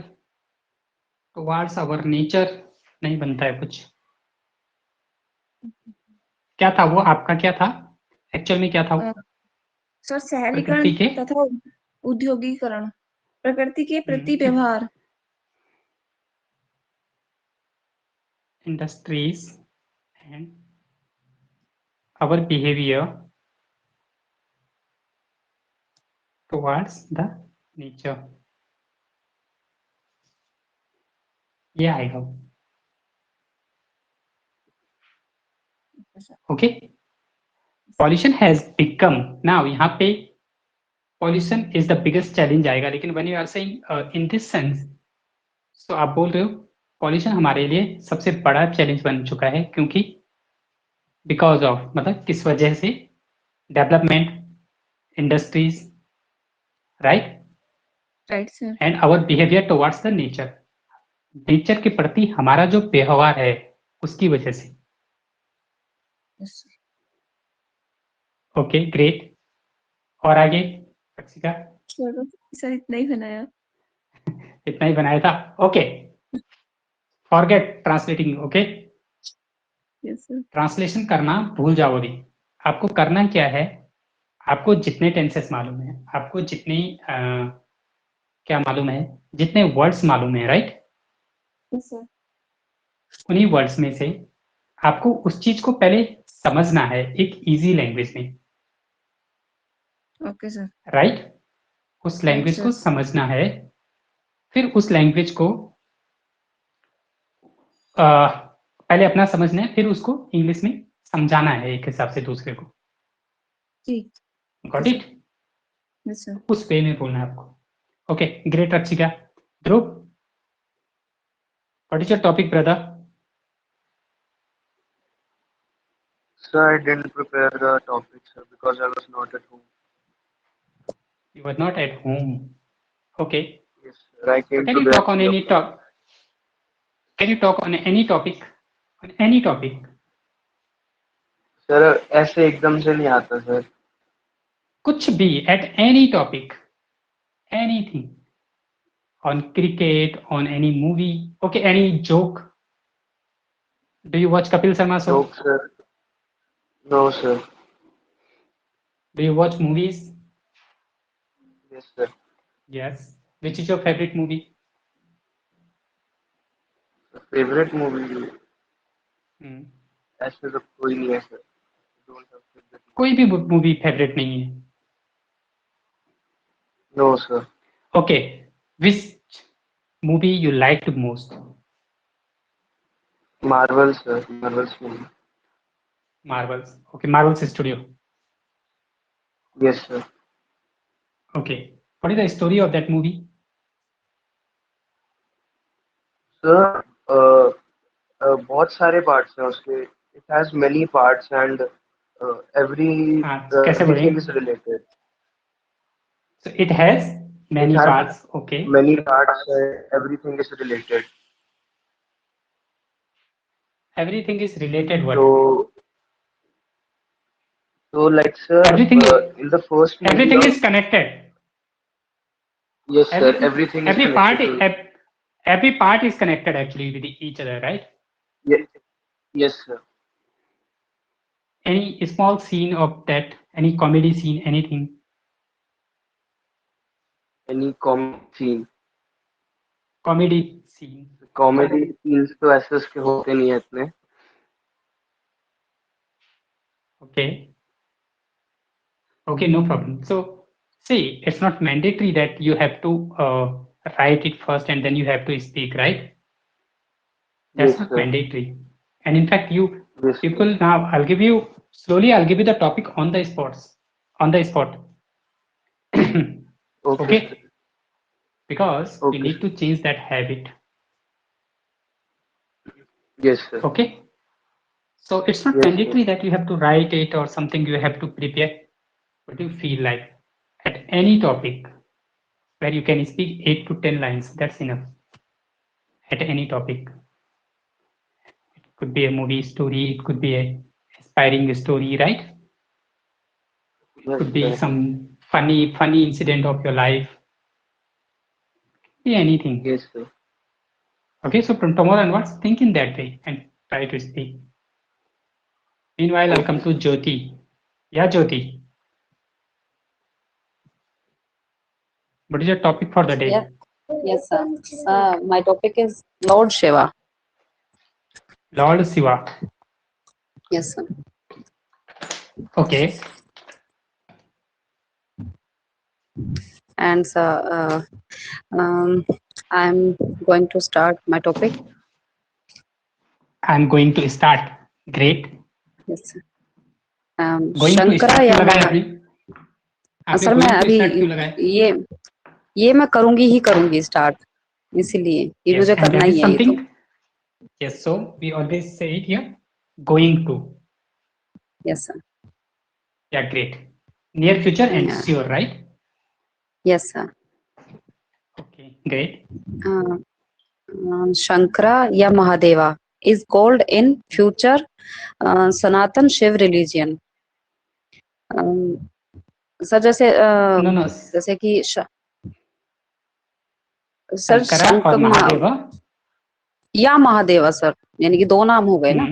towards our nature नहीं बनता है कुछ. क्या था वो आपका, क्या था एक्चुअल में, क्या था वो? सर प्रकृति शहरीकरण के तथा औद्योगिकरण, प्रकृति के प्रति व्यवहार, industries and our behaviour towards the nature, ये आएगा. Okay, pollution has become. Now यहाँ पे pollution is the biggest challenge आएगा, लेकिन when you are saying in this sense, so आप बोल रहे हो पॉल्यूशन हमारे लिए सबसे बड़ा चैलेंज बन चुका है, क्योंकि बिकॉज ऑफ मतलब किस वजह से? Development, industries, right, right sir, and our behaviour towards the nature, nature के प्रति हमारा जो व्यवहार है उसकी वजह से. Okay great. और आगे अक्षिका? सर इतना ही बनाया. इतना ही बनाया था. Okay, forget translating. Okay, yes sir. Translation करना भूल जाओ. अभी आपको करना क्या है, आपको जितने टेंसेस मालूम है, आपको जितने क्या मालूम है, जितने वर्ड्स मालूम है, राइट, यस सर. उन्हीं वर्ड्स में से आपको उस चीज को पहले समझना है एक इजी लैंग्वेज में. Okay sir. राइट, उस लैंग्वेज sir. को समझना है, फिर उस लैंग्वेज को पहले अपना समझना है, फिर उसको इंग्लिश में समझाना है एक हिसाब से दूसरे को. ठीक. Got it? Yes sir. उस वे में बोलना है आपको. Okay great Akshika. Dhruv, what is your topic brother? Sir, I didn't prepare the topic, sir, because I was not at home. You were not at home. Okay. Yes, sir. I came Can to you the talk on end of any top? Can you talk on any topic? On any topic? Sir ऐसे एकदम से नहीं आता सर. कुछ भी, at any topic, anything. On cricket, on any movie, okay, any joke. Do you watch Kapil Sharma show? Joke sir. No sir. Do you watch movies? Yes sir. Yes. Which is your favorite movie? Favorite movie Hmm. ऐसे तो कोई नहीं है सर. Don't have favorite. कोई भी मूवी फेवरेट नहीं है. No sir. Okay. Which movie you liked most? Marvel sir. Marvel's movie. Marvels. Okay, Marvels Studio. Yes sir. Okay. What is the story of that movie? Sir, बहुत सारे parts हैं उसके. It has many parts and कैसे everything बोलेंगे? is related. So it has many It has parts. Okay. Many parts. Everything is related. Everything is related. What? So like sir, Everything in the first movie. Everything is connected. Yes sir. Everything is every part. connected. Every part is connected actually with each other, right? Yes sir. Any small scene of that? Any comedy scene? Anything? Any comedy scene. Comedy scene. Comedy scenes तो ऐसे उसके होते नहीं है इतने. Okay. Okay, no problem. So, see, it's not mandatory that you have to write it first and then you have to speak, right? That's Yes, not sir. mandatory. And in fact, you Yes, sir. people now, I'll give you the topic on the spot. Okay. Okay? Because we Okay. need to change that habit. Yes sir. Okay? So it's not Yes, sir. mandatory that you have to write it or something you have to prepare. What do you feel like? At any topic where you can speak 8 to 10 lines, that's enough. At any topic. It could be a movie story, it could be a inspiring story, right? It Yes, could be sir. some funny incident of your life. Be anything. Yes sir. Okay, so from tomorrow onwards, think in that way and try to speak. Meanwhile, I'll come to Jyoti. Yeah, Jyoti. What is your topic for the day? Yeah. Yes, sir. My topic is Lord Shiva. Lord Shiva. Yes, sir. Okay. And I'm going to start my topic. I'm going to start. Great. Yes, sir. Going to Shankara start या क्यों लगाया महा- आपने? आपने सर मैं going to अभी start क्यों लगाया? ये मैं करूंगी स्टार्ट, इसीलिए ये मुझे and करना that ही is है ये तो. something. Yes, so we always say it here. Going to. Yes, sir. Yeah, great. Near future and Yeah. sure, right? Yes, sir. Okay, great. Shankara या Mahadeva is called in future Sanatan Shiv religion. Sir जैसे No. जैसे कि सर शंकरा और महादेवा. या महादेवा सर, यानी कि दो नाम हो गए ना,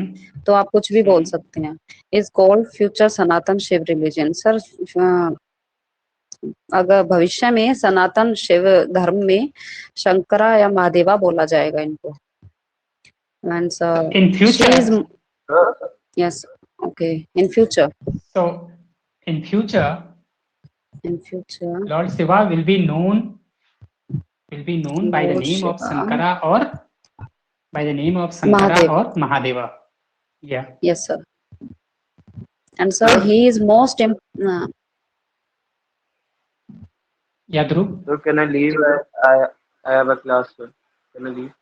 तो आप कुछ भी बोल सकते हैं. Is called future Sanatan Shiv religion. Sir अगर भविष्य में सनातन शिव धर्म में शंकरा या महादेवा बोला जाएगा इनको. And In future. Yes, okay. In future. So in future, Lord Shiva will be known by the Lord name of Shiva. Sankara or by the name of Sankara Mahadeva. or Mahadeva. Yeah. Yes, sir. And sir, he is most Yeah, Dhruv. So can I leave? I have a class, sir. Can I leave?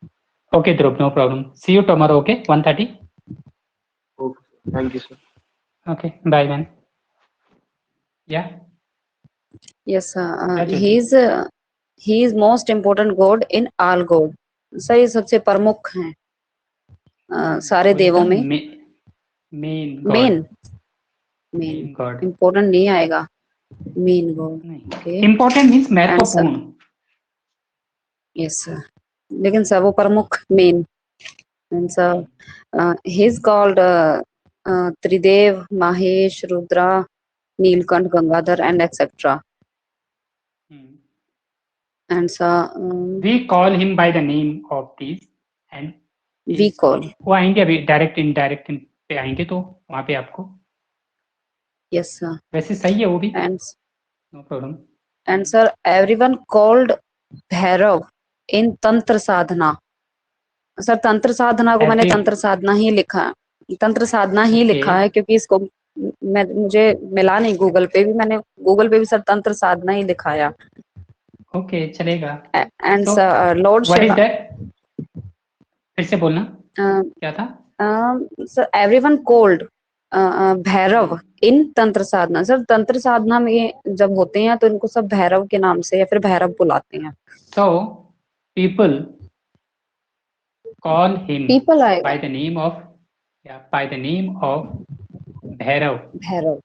Okay, Dhruv, no problem. See you tomorrow, okay? 1:30. Okay. Thank you, sir. Okay, bye, man. Yeah. Yes, That's it. he is most important god in all god. Sir ये सबसे प्रमुख हैं सारे Who is देवों the में. main god? Main Main god. Important नहीं आएगा. Main god. नहीं. ओके. Important means महत्वपूर्ण. Yes sir. लेकिन सर वो प्रमुख main. And sir he is called Tridev, Mahesh, Rudra, Neelkanth, Gangadhar and etcetera. And sir We call him by the name of these and we call. वो आएंगे अभी डायरेक्ट इनडायरेक्ट पे आएंगे तो वहाँ पे आपको. Yes sir. वैसे सही है वो भी. And no problem. And sir everyone called Bhairav in tantra sadhana. Sir तंत्र साधना को मैंने तंत्र साधना ही लिखा है. तंत्र साधना ही लिखा है क्योंकि इसको मुझे मिला नहीं गूगल पे भी. मैंने गूगल पे भी सर तंत्र साधना ही लिखाया. ओके चलेगा. And sir Lord what is Shiva. That? फिर से बोलना क्या था? Sir everyone called Bhairav in tantra sadhana. Sir तंत्र साधना में जब होते हैं तो इनको सब भैरव के नाम से या फिर भैरव बुलाते हैं. So people call him people आएगा. by the name of Bhairav Bhairav.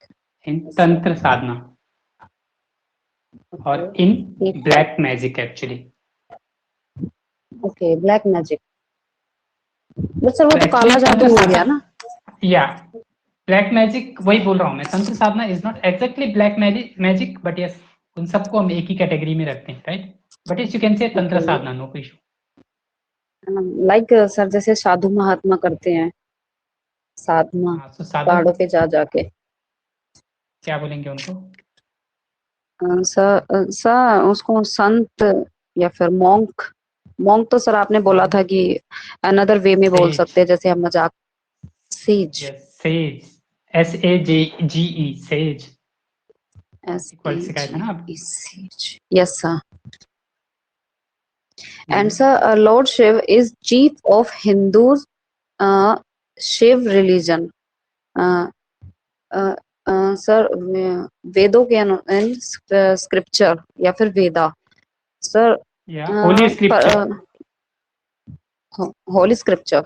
in tantra sadhana or in black magic actually. Okay. Black magic. But sir वो तो काला जादू हो गया ना. Yeah, black magic वही बोल रहा हूँ मैं. तंत्र साधना is not exactly black magic but yes उन सबको हम एक ही कैटेगरी में रखते हैं, right? But yes you can say तंत्र साधना, no issue. लाइक सर जैसे साधु महात्मा करते हैं साधना हाँ, so साधु पहाड़ों पे जा जाके. क्या बोलेंगे उनको? सर उसको संत या फिर मॉन्क. मॉन्क तो सर आपने बोला था कि अनदर वे में बोल Sage. सकते हैं जैसे हम मजाक. Sage. Yes, sage. SAGE, sage. Equal सिखाया था ना आप? Yes sir. And sir lord Shiv is chief of Hindus Shiv religion. Sir वेदों के स्क्रिप्चर या फिर Veda. Sir Yeah, holy scripture. Holy scripture.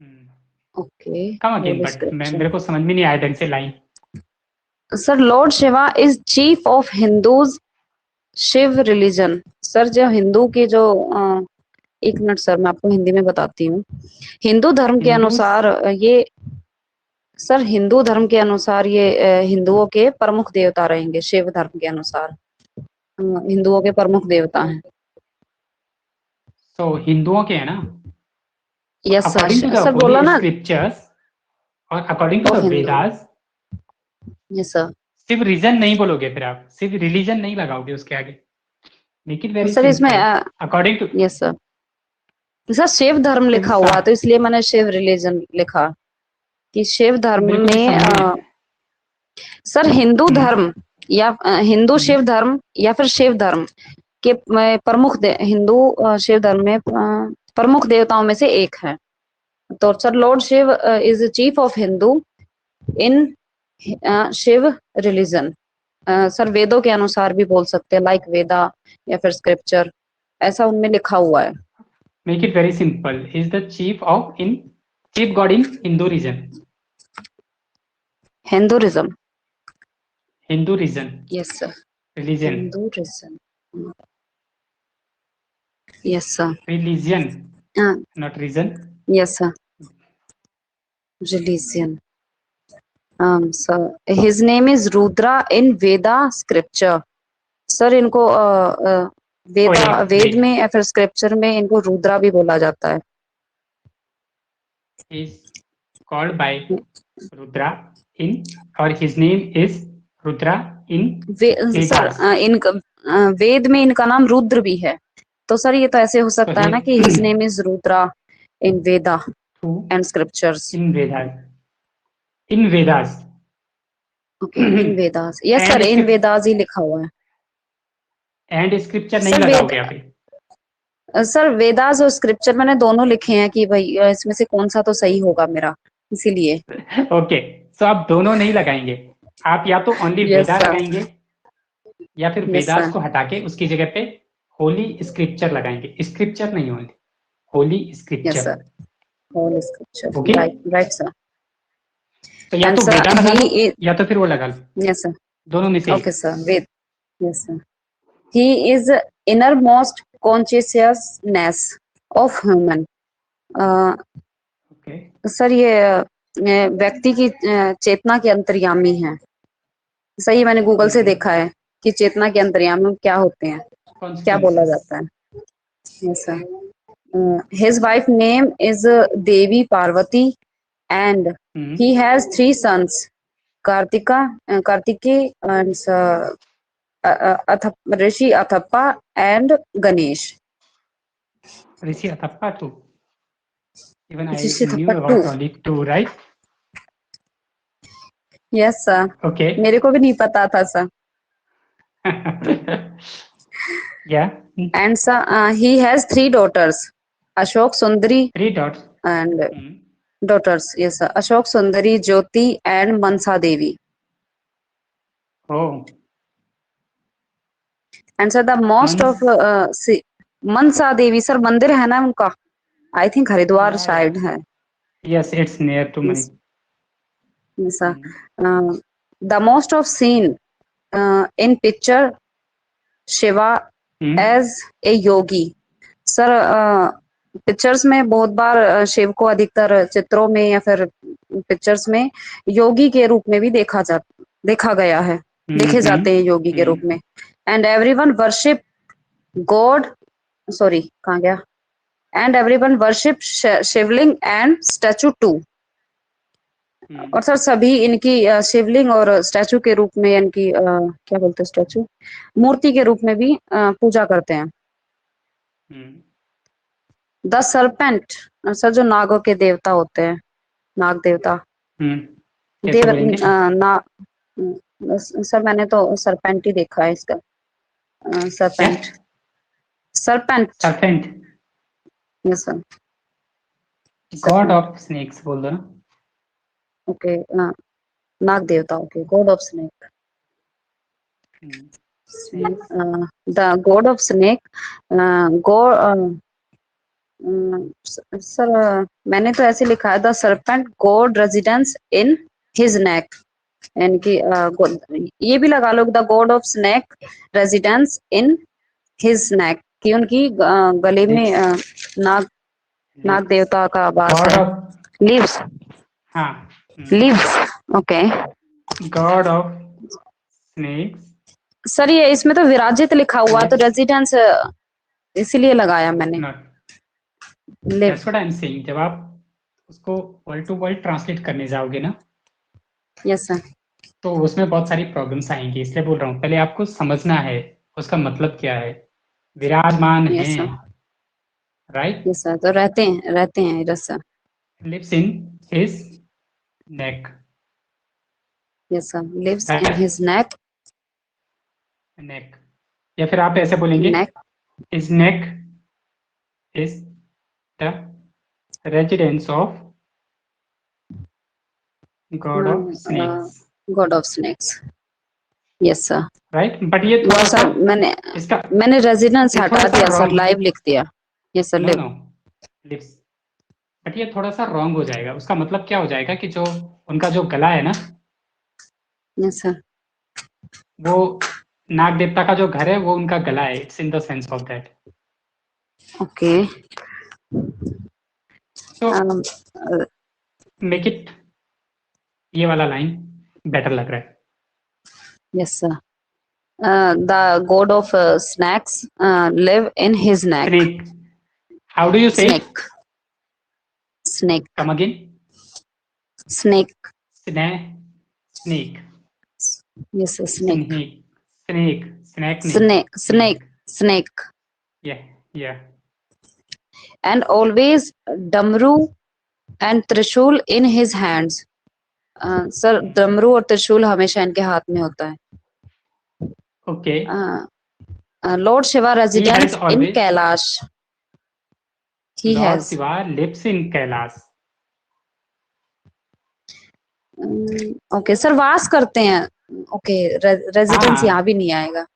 Hmm. Okay. Come again, but मेरे को समझ में नहीं आया ढंग से line. Sir lord Shiva is chief of Hindus Shiv religion. Sir जो हिंदू के जो एक मिनट सर मैं आपको हिंदी में बताती हूँ. हिंदू धर्म के अनुसार ये सर हिंदू धर्म के अनुसार ये हिंदुओं के प्रमुख देवता रहेंगे. शिव धर्म के अनुसार हिंदुओं के प्रमुख देवता हैं. So हिंदुओं के है ना? Yes According to the sir बोला holy ना. scriptures और according to of the Hindu. Vedas yes sir. सिर्फ रीजन नहीं बोलोगे फिर आप सिर्फ रिलीजन नहीं लगाओगे उसके आगे. मेक इट वेरी सर इसमें according to. Yes sir. Sir Shiv धर्म लिखा हुआ तो इसलिए मैंने शिव रिलीजन लिखा कि शिव धर्म में सर हिंदू धर्म या हिंदू शिव धर्म या फिर शिव धर्म के प्रमुख हिंदू शिव धर्म में प्रमुख देवताओं में से एक है. तो sir lord Shiv is chief of Hindu in Shiv religion. Sir वेदों के अनुसार भी बोल सकते हैं लाइक वेदा या फिर स्क्रिप्चर ऐसा उनमें लिखा हुआ है. Make it very simple. Is the chief god in Hinduism. Hinduism. Hinduism. Yes sir. Religion. Hinduism. Yes sir. Religion not region. Yes sir. Religion. Sir his name is Rudra in Veda scripture. Sir इनको वेद में या फिर स्क्रिप्चर में इनको रुद्रा भी बोला जाता है. इज कॉल्ड बाय रुद्रा इन और his name is Rudra in. Sir इनका वेद में इनका नाम रुद्र भी है. तो सर ये तो ऐसे हो सकता है ना कि his name is Rudra in Veda and scriptures. In Vedas. Okay. In Vedas. Yes sir in Vedas ही लिखा हुआ है. एंड स्क्रिप्चर नहीं लगाओगे आप? सर वेदास और स्क्रिप्चर मैंने दोनों लिखे हैं कि भाई इसमें से कौन सा तो सही होगा मेरा इसीलिए. ओके सो आप दोनों नहीं लगाएंगे. आप या तो ओनली वेदा लगाएंगे या फिर Yes, वेदास sir. को हटा के उसकी जगह पे होली स्क्रिप्चर लगाएंगे, स्क्रिप्चर नहीं Holi, Holi Yes, scripture. sir. Holy scripture. Okay, Right, sir. तो या And तो sir, वेदा लगा लो he is, या तो फिर वो लगा लो, yes, sir. दोनों में से एक। Okay, sir. Wait. Yes, sir. He is innermost consciousness of human. Okay, sir ये व्यक्ति की चेतना के अंतर्यामी है। सही, मैंने गूगल से देखा है कि चेतना के अंतर्यामी क्या होते हैं, क्या बोला जाता है। Yes, sir. His wife name is Devi Parvati and he has 3 sons, Kartikeya and Rishi Athappa and Ganesh. Rishi Athappa two, even I Rishi knew Athappa about too. Only two, right? Yes, sir. ओके, मेरे को भी नहीं पता था सर। या And sir, he has 3 daughters, Ashok Sundari 3 dots, and daughters. Yes, sir. Ashok Sundari, Jyoti and Mansa Devi. Oh, And sir, the most of Mansa Devi sir मंदिर है ना उनका, I think हरिद्वार शायद है। Yes, it's near to money. Yes, sir. The most of scene in picture Shiva as a yogi. Sir pictures में बहुत बार शिव को अधिकतर चित्रों में या फिर पिक्चर्स में योगी के रूप में भी देखा गया है, देखे जाते हैं योगी के रूप में। And everyone worship god, sorry कहाँ गया, and everyone worship Shivling and statue too. और सर सभी इनकी शिवलिंग और स्टैचू के रूप में, इनकी क्या बोलते हैं, स्टैचू मूर्ति के रूप में भी पूजा करते हैं। द सर्पेंट सर जो नागों के देवता होते हैं, नाग देवता। कैसे बोलेंगे? सर मैंने तो सरपेंट ही देखा है इसका। Serpent, serpent, serpent, yes sir. God of snakes बोल दो ना। Okay, Nag Devta, okay, god of snake. The god of snake, god sir मैंने तो ऐसे लिखा है, the serpent god residence in his neck, यानी कि ये भी लगा लो, the god of snake residence in his neck, कि उनकी गले में नाग देवता का वास है। लिव्स, हाँ, lives, okay. God of snakes, sir ये इसमें तो विराजित लिखा हुआ, तो रेजिडेंस इसीलिए लगाया मैंने। That's what I'm saying. जब आप उसको वर्ड टू वर्ड ट्रांसलेट करने जाओगे ना, यस सर, तो उसमें बहुत सारी प्रॉब्लम्स आएंगी, इसलिए बोल रहा हूँ पहले आपको समझना है उसका मतलब क्या है। विराजमान yes, है, राइट? यस सर, तो रहते हैं yes sir. Lives in his neck, yes sir, lives in his neck, neck, या फिर आप ऐसे बोलेंगे neck, his neck is the residence of god of snakes, god of snakes, yes sir, right? But ये थोड़ा सा सर इसका मैंने रेजिडेंस हटा थोड़ा सा दिया सर, wrong- लाइव लिख दिया। Yes sir, live. Lives, but ये थोड़ा सा रॉन्ग हो जाएगा। उसका मतलब क्या हो जाएगा कि जो उनका जो गला है ना, यस सर, वो नाग देवता का जो घर है वो उनका गला है। It's in the sense of that. Okay. So make it, ये वाला लाइन बेटर लग रहा है। Yes sir, the god of snacks live in his neck. Snake, how do you say? Snake, snake, come again. Snake, snake, yes sir, snake, snake, snake, snake, snake, snake, या and always damru and trishul in his hands. Sir डमरू और त्रिशूल हमेशा इनके हाथ में होता है। Okay. Lord Shiva residence in always- Kailash. He lord has. Shiva lives in Kailash. Okay sir, वास करते हैं। ओके, रेजिडेंस हाँ। यहाँ भी नहीं आएगा।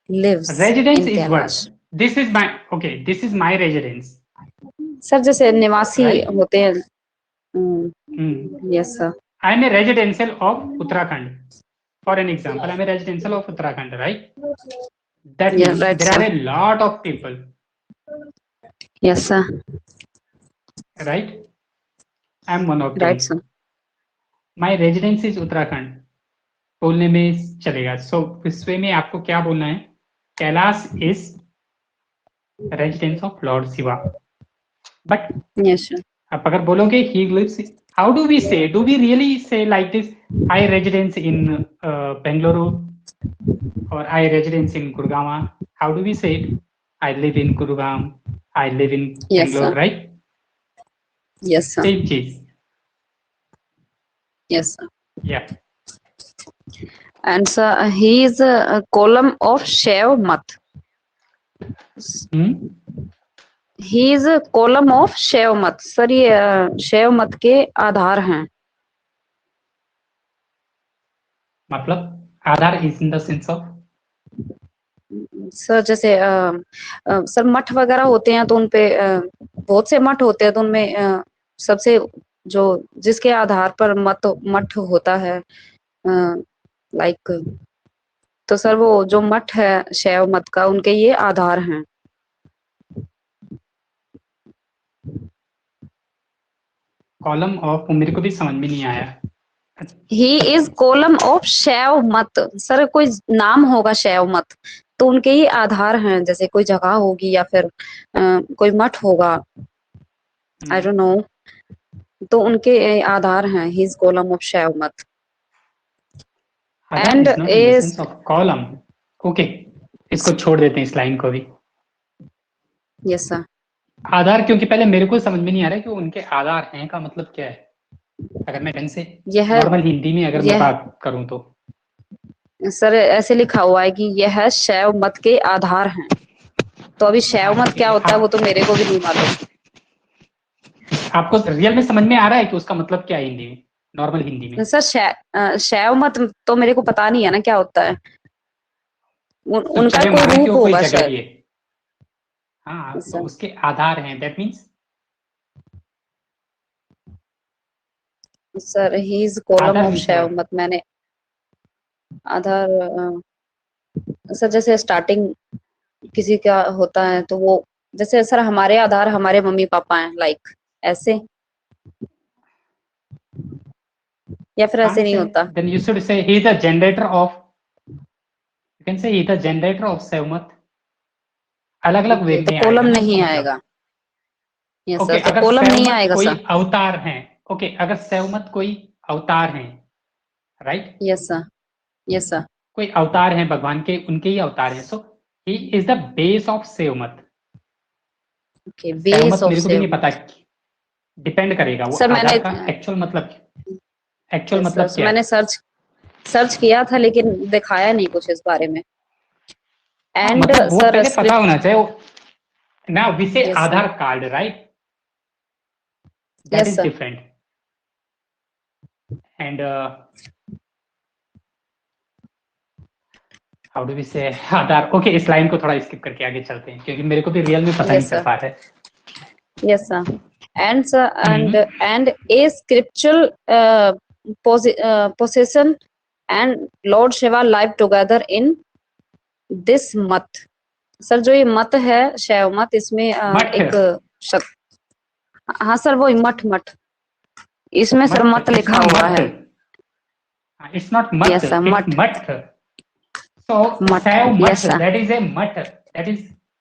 lives Residence in is what? Kailash. This is my okay. This is my residence. Sir जैसे निवासी Right. होते हैं। Hmm. Yes sir. I am a residential of Uttarakhand. For an example, I am a residential of Uttarakhand, right? That Yeah, means right, there are sir. a lot of people, yes sir. right? I am one of them. Right sir. My residence is Uttarakhand. बोलने में चलेगा। So इस वे में आपको क्या बोलना है? Kailash is residence of Lord Shiva. But yes sir. आप अगर बोलोगे he lives, how do we say? Do we really say like this? I residence in Bengaluru or I residence in Gurgaon. How do we say it? I live in Gurgaon. I live in Yes, Bangalore, sir. right? Yes sir। Same चीज। Yes sir। Yeah. And sir, he is a column of Shaiv Mat. Hmm? He is a column of Shaiv Mat. Sir ये शैव मत के आधार हैं। मतलब आधार is in the sense of sir जैसे सर मठ वगैरह होते हैं तो उनपे बहुत से मठ होते हैं तो उनमें सबसे जो जिसके आधार पर मठ होता है लाइक, तो सर वो जो मठ है शैव मत का उनके ये आधार हैं। कॉलम ऑफ, मेरे को भी समझ में नहीं आया। ही इज कॉलम ऑफ शैव मत। सर कोई नाम होगा शैव मत तो उनके ही आधार हैं, जैसे कोई जगह होगी या फिर कोई मठ होगा, आई डोंट नो, तो उनके आधार हैं। ही इज कॉलम ऑफ शैव मत। आधार and is not in the sense of column. Okay, इसको छोड़ देते हैं इस लाइन को भी। Yes sir. आधार, क्योंकि पहले मेरे को समझ में नहीं आ रहा है कि उनके आधार हैं का मतलब क्या है। अगर मैं ढंग से यह नॉर्मल हिंदी में अगर मैं बात करूं तो सर ऐसे लिखा हुआ है कि यह शैव मत के आधार हैं, तो अभी शैव मत क्या होता है वो तो मेरे को भी नहीं मालूम। आपको रियल में समझ में आ रहा है कि उसका मतलब क्या है हिंदी में, नॉर्मल हिंदी में? सर शैव मत तो मेरे को पता नहीं है ना क्या होता है। उनका चले कोई माने कि रूप वो कोई होगा जगह शायद। भी है। हाँ, तो सर उसके आधार हैं, that means sir he is column Aadhaar of means शैव व्हाट? मत। मैंने आधार सर जैसे स्टार्टिंग किसी का होता है तो वो, जैसे सर हमारे आधार हमारे मम्मी पापा हैं, लाइक ऐसे, या फिर ऐसे नहीं होता। Then you should say he is the generator of, you can say he is the generator of Sevmat. अलग अलग वे तो में कॉलम आएगा ना नहीं उसका आएगा। मतलब। यस ओके, सर, तो अगर कॉलम नहीं सेवमत आएगा कोई सर। अवतार हैं, ओके, अगर सेवमत कोई अवतार हैं, right, yes sir. Yes sir. कोई अवतार हैं भगवान के, उनके ही अवतार हैं, so he is the base of सेवमत। ओके, सेवमत बेस ऑफ मेरे को भी नहीं पता, डिपेंड करेगा वो सर मैंने आधार का एक्चुअल मतलब यस सर, क्या है। मैंने सर्च किया था लेकिन दिखाया नहीं कुछ इस बारे में। हाँ, एंड मतलब वो सर पहले पता होना चाहिए ना। We say Yes, sir. Aadhaar card, right, that Yes, is sir. Different. And how do we say Aadhaar. Okay, इस लाइन को थोड़ा स्किप करके आगे चलते हैं क्योंकि मेरे को भी रियल में पता नहीं Yes, चल sir. पा रहा है। Yes, sir. And sir, and a scriptural possession and Lord Shiva live together in this मत। सर जो ये मत है शैव मत, इसमें मठ। एक हाँ सर वो मठ इसमें सर मत लिखा हुआ है। इट्स नॉट मत, Yes, sir, इट्स मठ। मठ। So मठ, Sav Mutt, yes, sir. that is a mutt, that is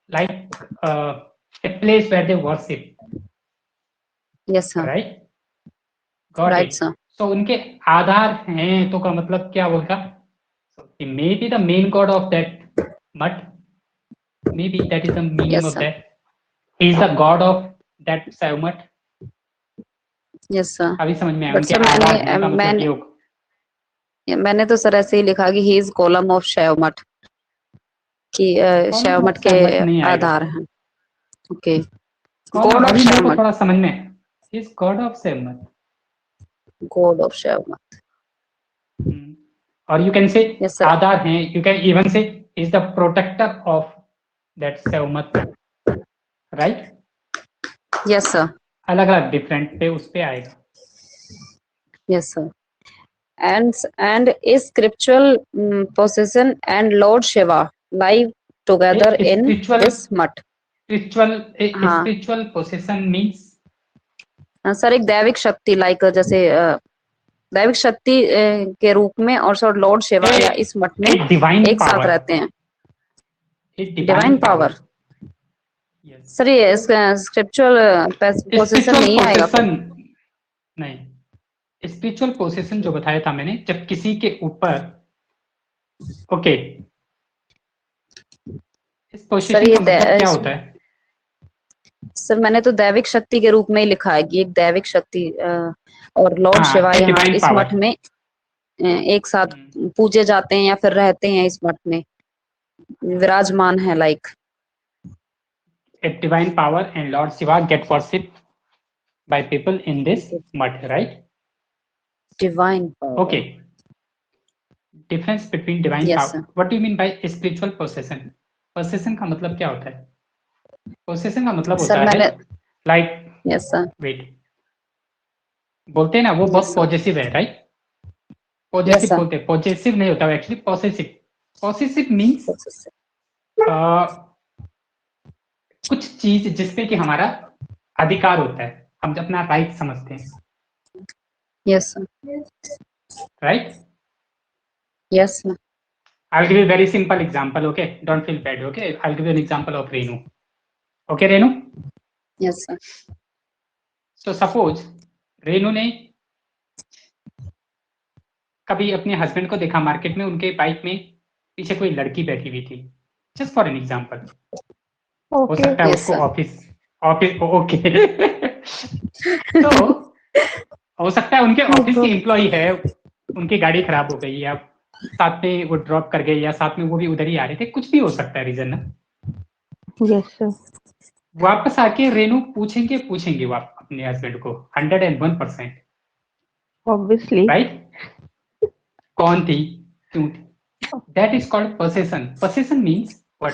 like a place where they worship, Yes, sir. right? Got Right, it. sir. So उनके आधार हैं तो का मतलब क्या होगा? So he may be the main god of that mutt. Maybe that is the meaning Yes, of sir. that. He is the god of that Sav Mutt. Yes, sir. अभी समझ में आया But उनके sir आधार हैं का मतलब ये होगा। मैंने तो सर ऐसे ही लिखा कि he is column of Shaiv मठ, कि शैव मठ के नहीं आएगा। आधार हैं। ओके, कौन गॉड ऑफ अभी मेरे शैव को मठ। थोड़ा समझ में, he is god of Sav Mutt. God of Shaiv Math. और you can say Yes, sir. आधार हैं, you can even say is the protector of that सेवमत, राइट? Yes, sir. अलग अलग डिफरेंट पे उस पे आएगा. Yes, sir. And is scriptural possession and Lord Shiva live together A in spiritual- this mutt? हाँ. स्पिरिचुअल पोसेशन मीन्स सर एक दैविक शक्ति लाइक जैसे दैविक शक्ति के रूप में और सर लॉर्ड शिवा ए- या इस मठ में एक डिवाइन एक साथ पावर, रहते हैं. एक डिवाइन पावर. यस. सर ये स्क्रिप्चुअल पोजीशन नहीं आएगा फिर? नहीं, स्पिरिचुअल पोसेशन जो बताया था मैंने, जब किसी के ऊपर, ओके, इस पोजीशन ये का मतलब क्या होता है? सर मैंने तो दैविक शक्ति के रूप में ही लिखा है कि एक दैविक शक्ति और लॉर्ड हाँ, शिवा एक यहाँ divine इस power. मठ में एक साथ पूजे जाते हैं या फिर रहते हैं इस मठ में विराजमान है like. A divine power and Lord Shiva get worshipped by people in this mud, right? Divine power. Okay. Difference between divine Yes, power. sir. What do you mean by spiritual possession? Possession का मतलब क्या होता है? Possession का मतलब सर होता है मैंने like, यस सर. wait, बोलते हैं ना वो बहुत Yes, sir. पॉजिटिव है, राइट? Yes, positive sir. बोलते हैं, पॉजिटिव नहीं होता, एक्चुअली पॉसेसिव. पॉसेसिव मीन्स कुछ चीज जिसपे कि हमारा अधिकार होता है, हम अपना राइट समझते हैं, yes sir. Right? Yes sir. I'll give you a very simple example, okay? Don't feel bad, okay? I'll give you an example of Renu. Okay, Renu? Yes sir. So suppose Renu ने कभी अपने हस्बैंड को देखा मार्केट में, उनके बाइक में पीछे कोई लड़की बैठी हुई थी, जस्ट फॉर एन एग्जांपल. हो सकता है Yes, उसको sir. Office okay. तो हो सकता है उनके ऑफिस की एम्प्लॉय है, उनकी गाड़ी खराब हो गई या साथ में वो ड्रॉप कर गए या साथ में वो भी उधर ही आ रहे थे, कुछ भी हो सकता है रीजन ना. Yes, sir. वापस आके रेनू पूछेंगे वो अपने हस्बैंड को 101%, Obviously. राइट? कौन थी, क्यों थी? That is called possession. Possession means what?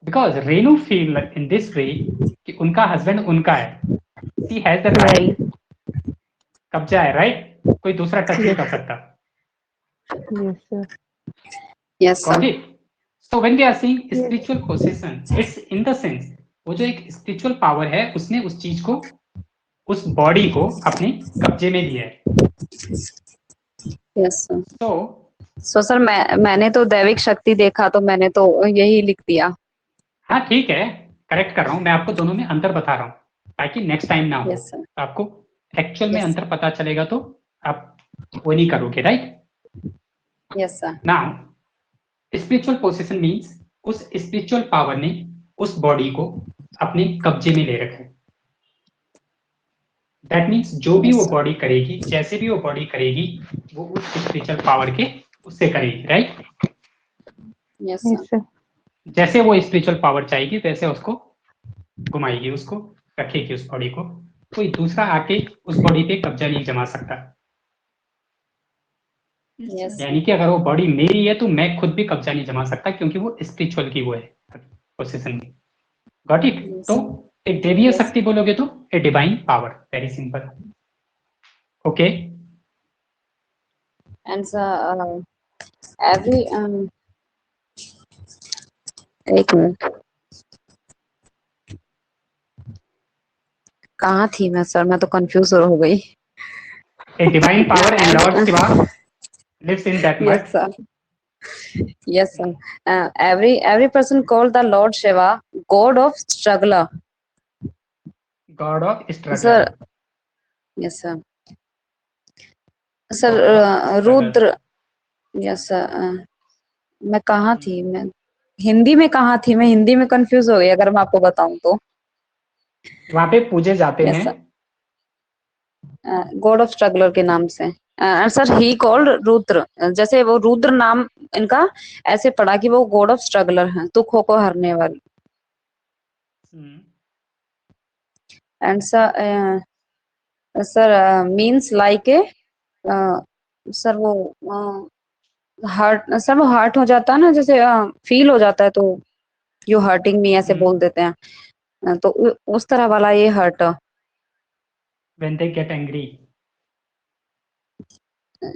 Because Renu feel in this way कि उनका हस्बैंड उनका है, शी हैज द राइट, कब्जा है, राइट? कोई दूसरा टच नहीं कर सकता. Yes, sir. Yes Got sir. it? So when we are saying spiritual possession, it's in the sense वो जो एक spiritual power है, उसने उस चीज को, उस बॉडी को अपने कब्जे में लिया है. Yes sir. So सर मैंने तो दैविक शक्ति देखा तो मैंने तो यही लिख दिया. हाँ ठीक है, करेक्ट कर रहा हूँ मैं, आपको दोनों में अंतर बता रहा हूँ ताकि नेक्स्ट टाइम ना हो. Yes sir. आपको एक्चुअल में Yes, अंतर पता चलेगा तो आप वो नहीं करोगे, right? Yes sir. Now spiritual position means उस स्पिरिचुअल पावर ने उस बॉडी को अपने कब्जे में ले रखा है. दैट मीन्स जो भी Yes, वो sir. बॉडी करेगी, जैसे भी वो बॉडी करेगी, वो उस स्पिरिचुअल पावर के उससे करेगी, right? Yes Yes, sir. sir. जैसे वो स्पिरिचुअल पावर चाहेगी वैसे उसको घुमाएगी, उसको रखेगी, उस बॉडी को. कोई दूसरा आके उस बॉडी पे कब्जा नहीं जमा सकता. यस. यानी कि अगर वो बॉडी मेरी है तो मैं खुद भी कब्जा नहीं जमा सकता, क्योंकि वो स्पिरिचुअल की वो है पोजीशन में. Got it? Yes. तो एक देवीय Yes. शक्ति बोलोगे तो a divine power, very simple. Okay, and sir every एक मिनट, कहाँ थी मैं सर? मैं तो कंफ्यूज हो गई. A divine power and Lord Shiva lives in that mud. Yes, sir. Yes, sir. Every person called the Lord Shiva God of struggler. God of struggle. Sir. Yes, sir. Sir, Rudra. Yes, sir. मैं कहाँ थी? मैं हिंदी में कहाँ थी? मैं हिंदी में कंफ्यूज हो गई अगर मैं आपको बताऊं तो. वहां पे पूजे जाते Yes, हैं. sir. गॉड ऑफ स्ट्रगलर के नाम से. सर ही कॉल्ड रुद्र, जैसे वो रुद्र नाम इनका ऐसे पड़ा कि वो गॉड ऑफ स्ट्रगलर हैं, दुखों को हरने वाले. And sir means like a sir वो हर्ट सर, वो हर्ट हो जाता है ना, जैसे फील हो जाता है तो यू हर्टिंग मी ऐसे बोल देते हैं, तो उस तरह वाला ये hurt. when they get angry,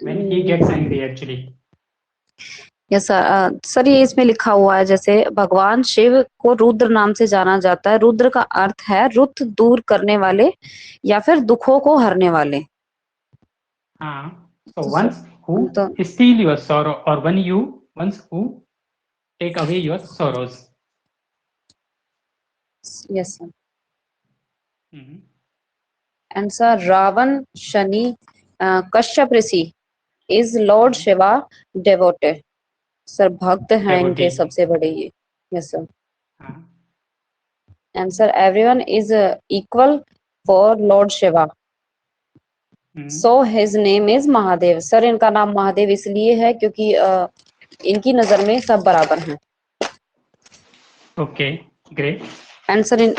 when he gets angry actually. Yes sir, sir ये इसमें लिखा हुआ है जैसे भगवान शिव को रुद्र नाम से जाना जाता है, रुद्र का अर्थ है रुत दूर करने वाले या फिर दुखों को हरने वाले। हाँ, so तो ones who तो steal your sorrow or ones who take away your sorrows. Yes sir. Hmm, and sir Ravan Shani Kashyap Rishi is lord Shiva devoted. Sir भक्त हैं इनके devotee. सबसे बड़े ये। Yes sir. हाँ, and sir everyone is equal for lord Shiva, so his name is Mahadev. Sir इनका नाम महादेव इसलिए है क्योंकि इनकी नजर में सब बराबर हैं। okay, great. And sir in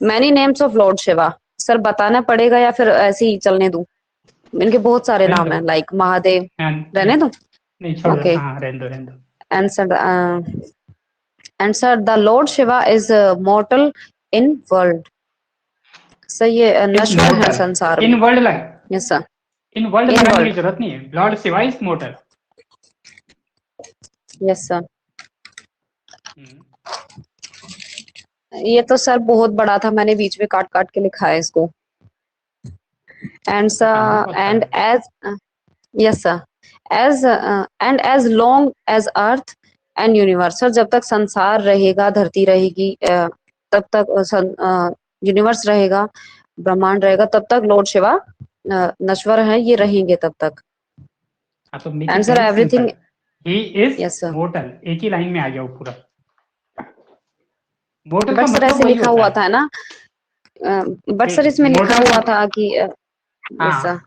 many names of Lord Shiva. Sir बताना पड़ेगा या फिर ऐसे ही चलने दूं? इनके बहुत सारे रहने नाम दो। हैं, लाइक महादेव। And रहने दो। नहीं छोड़ दो, Okay. हाँ रहने दो। And sir the Lord Shiva is मॉर्टल in world. Sir ये नश्वर है संसार इन में। World like, yes sir. In world In लगाने की world. जरूरत नहीं है, Lord Shiva is motor. Yes sir. ये तो सर बहुत बड़ा था, मैंने बीच में काट काट के लिखा है इसको। And sir and as yes sir as and as long as earth and universe. Sir जब तक संसार रहेगा, धरती रहेगी, तब तक यूनिवर्स रहेगा, ब्रह्मांड रहेगा, तब तक लॉर्ड शिवा नश्वर है, ये रहेंगे तब तक। तो make And it sir, very everything- simple. He is Yes, sir. mortal, एक ही लाइन में आ गया वो पूरा। मोर्टल का बट सर मतलब ऐसे वही लिखा होता हुआ है। था ना, बट सर इसमें Mortal लिखा का- हुआ था कि हाँ। yes, sir.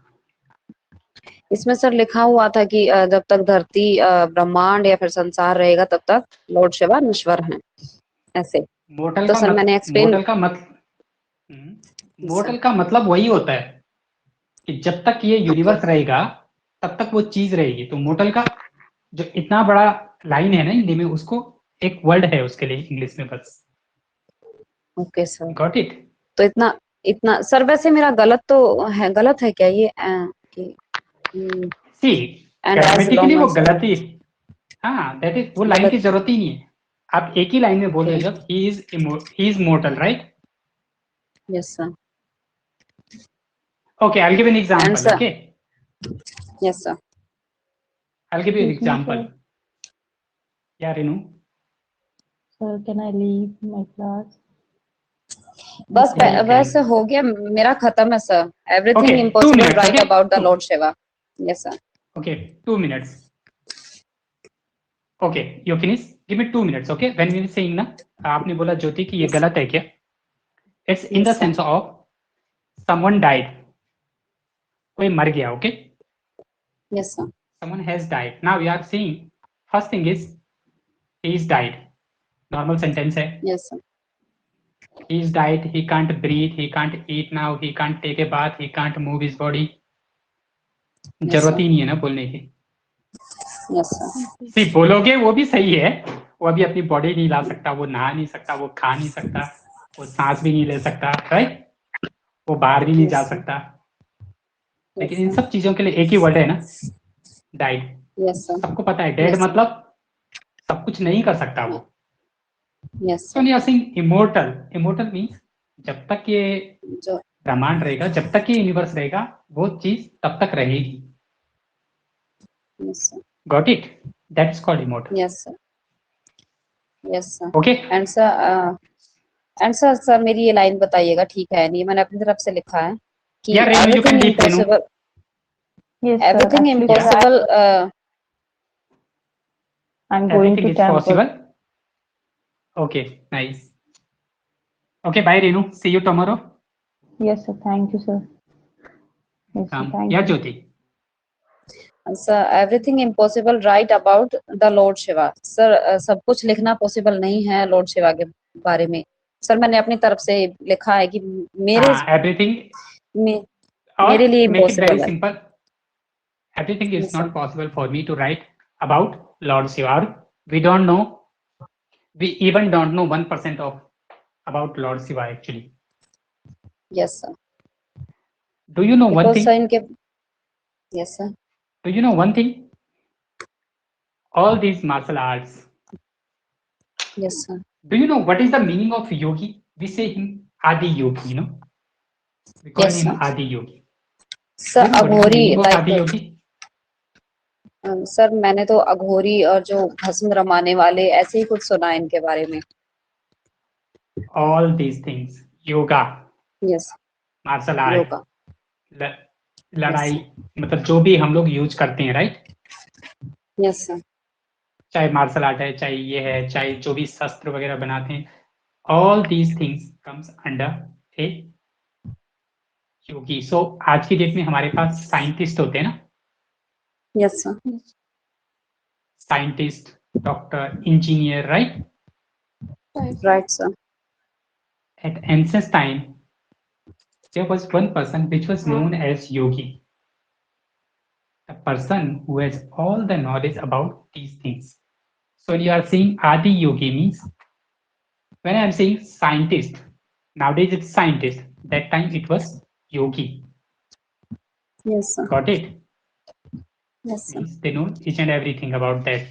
इसमें सर लिखा हुआ था कि जब तक धरती ब्रह्मांड या फिर संसार रहेगा तब तक लॉर्ड शिवा नश्वर हैं, ऐसे। मोर्टल तो का सर मैंने एक्सप्लेन। मोर्टल का मतलब वही होता है कि जब तक ये यूनिवर्स रहेगा तब तक वो चीज रहेगी। तो मोर्टल का जो इतना बड़ा लाइन है ना हिंदी में, उसको एक वर्ड है उसके लिए इंग्लिश में बस। Okay sir. Got it? तो इतना इतना सर, वैसे मेरा गलत तो है, गलत है क्या ये कि सी and as ग्रामेटिकली long वो as- गलती, हाँ दैट इज, वो लाइन की जरूरत ही नहीं है। आप एक ही लाइन में बोल रहे हो जब he is mortar, right? yes sir, Okay, I'll give an example. And sir- Okay, yes sir. I'll give you an Excuse me, example. Yeah, Renu. Sir, can I leave my class? बस Yeah, you बस can. हो गया, मेरा खत्म है sir. Everything Okay, 2 impossible minutes, right okay? About the Two. Lord Shiva. Yes sir. Okay, 2 minutes. Okay, you finish. Give me 2 minutes. Okay, when we were saying ना, आपने बोला ज्योति कि ये Yes. गलत है क्या? It's in the Yes, sir. sense of someone died. कोई मर गया, okay? Yes sir. Someone has died. Now we are saying first thing is he is died. Normal sentence है. Yes sir. He is died. He can't breathe. He can't eat now. He can't take a bath. He can't move his body. Yes, जरूरत sir. ही नहीं है ना बोलने की। Yes sir. सी बोलोगे वो भी सही है, वो अभी अपनी बॉडी नहीं ला सकता, वो नहा नहीं सकता, वो खा नहीं सकता, वो सांस भी नहीं ले सकता, राइट? वो बाहर भी नहीं Yes, जा sir. सकता। Yes, लेकिन इन sir. सब चीजों के लिए एक ही वर्ड है ना, डाइड। Yes sir. सबको पता है डेड Yes, sir. मतलब सब कुछ नहीं कर सकता वो। Yes So sir. you are saying immortal. Immortal means जब तक ये जो ब्रह्मांड रहेगा, जब तक ये यूनिवर्स रहेगा, वो चीज तब तक रहेगी। Yes sir. Got it? That is called immortal. Yes sir. Yes sir. Okay? And sir sir मेरी ये लाइन बताइएगा, ठीक है? नहीं, मैंने अपनी तरफ से लिखा है कि Yeah, Renu, you can everything leave, Renu. Impossible, Yes, sir. Everything Actually, impossible I'm going Everything to is temple. possible. Okay, nice. Okay, bye Renu. See you tomorrow. Yes, sir. Thank you, sir. Yes, sir. Thank Yeah, you. Jyoti. Sir everything impossible right about the Lord Shiva. Sir सब कुछ लिखना पॉसिबल नहीं है लॉर्ड शिवा के बारे में। सर मैंने अपनी तरफ से लिखा है कि मेरे Everything में और मेरे लिए make it very इम्पॉसिबल है। simple. everything is Yes, not sir. possible for me to write about Lord Shiva. We don't know, we even don't know 1% of about Lord Shiva actually. Yes, sir. Do you know one Because thing? sir, इनके yes, sir. Do you know one thing? All these martial arts. Yes, sir. Do you know what is the meaning of yogi? We say him Adi Yogi, you know. We call Yes, him sir. Adi Yogi. Do Sir, you know what is the Aghori meaning of like Adi Yogi? Sir मैंने तो अघोरी और जो भस्म रमाने वाले ऐसे ही कुछ सुना है इनके बारे में. All these things. Yoga, Yes, martial art, yoga. लड़ाई, मतलब जो भी हम लोग यूज करते हैं, राइट? Yes, sir. चाहे मार्शल आर्ट है, चाहे ये है, चाहे जो भी शस्त्र वगैरह बनाते हैं, all these things comes under a yogi. सो आज की डेट में हमारे पास साइंटिस्ट होते हैं ना, Yes, sir. Scientist, doctor, engineer, right? Right, sir. At ancient time, there was one person which was known as yogi, the person who has all the knowledge about these things. So when you are saying Adi Yogi means, when I am saying scientist, nowadays it's scientist, that time it was yogi. Yes, sir. Got it? Yes, sir. Means they know each and everything about that.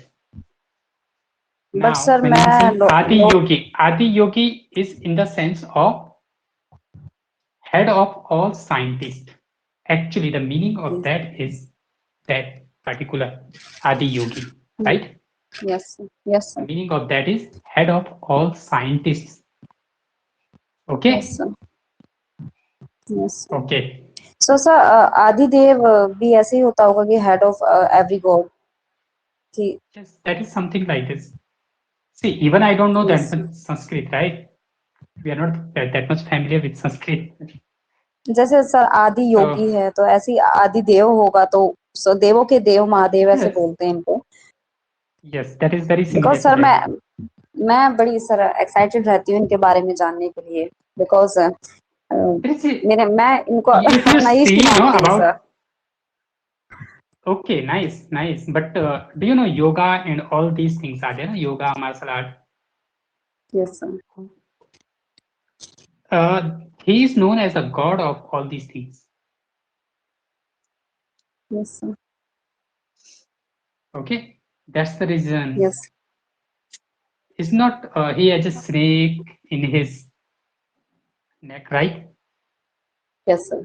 But Now, sir, when I am saying मैं Adi Yogi is in the sense of head of all scientists. Actually, the meaning of that is that particular Adi Yogi, right? yes, sir. Yes, The sir. meaning of that is head of all scientists. Okay? Yes, sir. Yes, sir. Okay. So sir, आदिदेव भी ऐसे ही होता होगा कि head of every god. कि Yes, that is something like this. See, even I don't know that Yes. much Sanskrit, right? We are not that much familiar with Sanskrit. जैसे सर आदि योगी है तो ऐसी आदि देव होगा तो so देवों के देव महादेव ऐसे Yes. बोलते हैं इनको. Yes, that is very similar. Because sir मैं बड़ी सर एक्साइटेड रहती हूँ इनके बारे में जानने के लिए. Because मैं इनको If you नईश see, no, मानती हूँ about sir. okay, nice. But do you know yoga and all these things are there? No? Yoga, martial art. Yes, sir. He is known as a god of all these things. Yes, sir. Okay, that's the reason. Yes. It's not he has a snake in his neck, right? Yes, sir.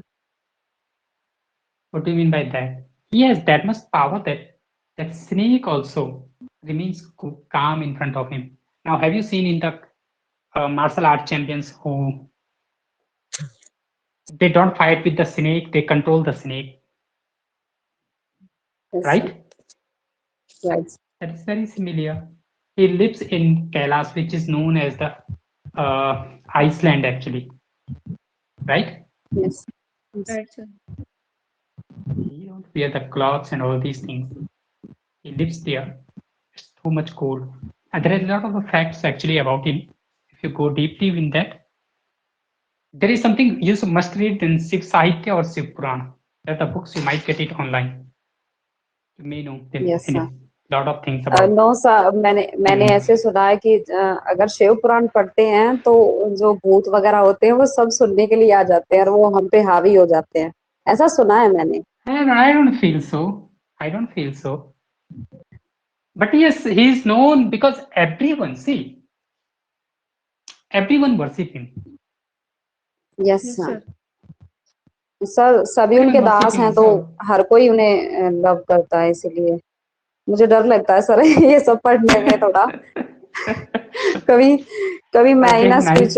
What do you mean by that? He has that much power that snake also remains calm in front of him. Now, have you seen in the martial art champions who they don't fight with the snake, they control the snake, Yes, right? sir. Right. That is very similar. He lives in Kailash, which is known as the Iceland, actually, right? Yes. Right, sir. He don't wear the clothes and all these things. He lives there. It's too much cold. And there are a lot of facts actually about him. If you go deeply in that, there is something you must read in Shiv Sahitya or Shiv Purana. There are the books, you might get it online. You may know Yes, sir. a lot of things about. No sir मैंने ऐसे सुना है कि अगर शिव पुराण पढ़ते हैं तो जो भूत वगैरह होते हैं वो सब सुनने के लिए आ जाते हैं और वो हम पे हावी हो जाते हैं. ऐसा सुना है मैंने. I don't feel so. I don't feel so. But yes, he is known because everyone worship him. Yes Yes, sir. sir. Sir सभी Everyone उनके worship दास him, हैं तो so हर कोई उन्हें लव करता है इसलिए मुझे डर लगता है सर ये सब पढ़ने में थोड़ा कभी मैं ही Okay, ना nice.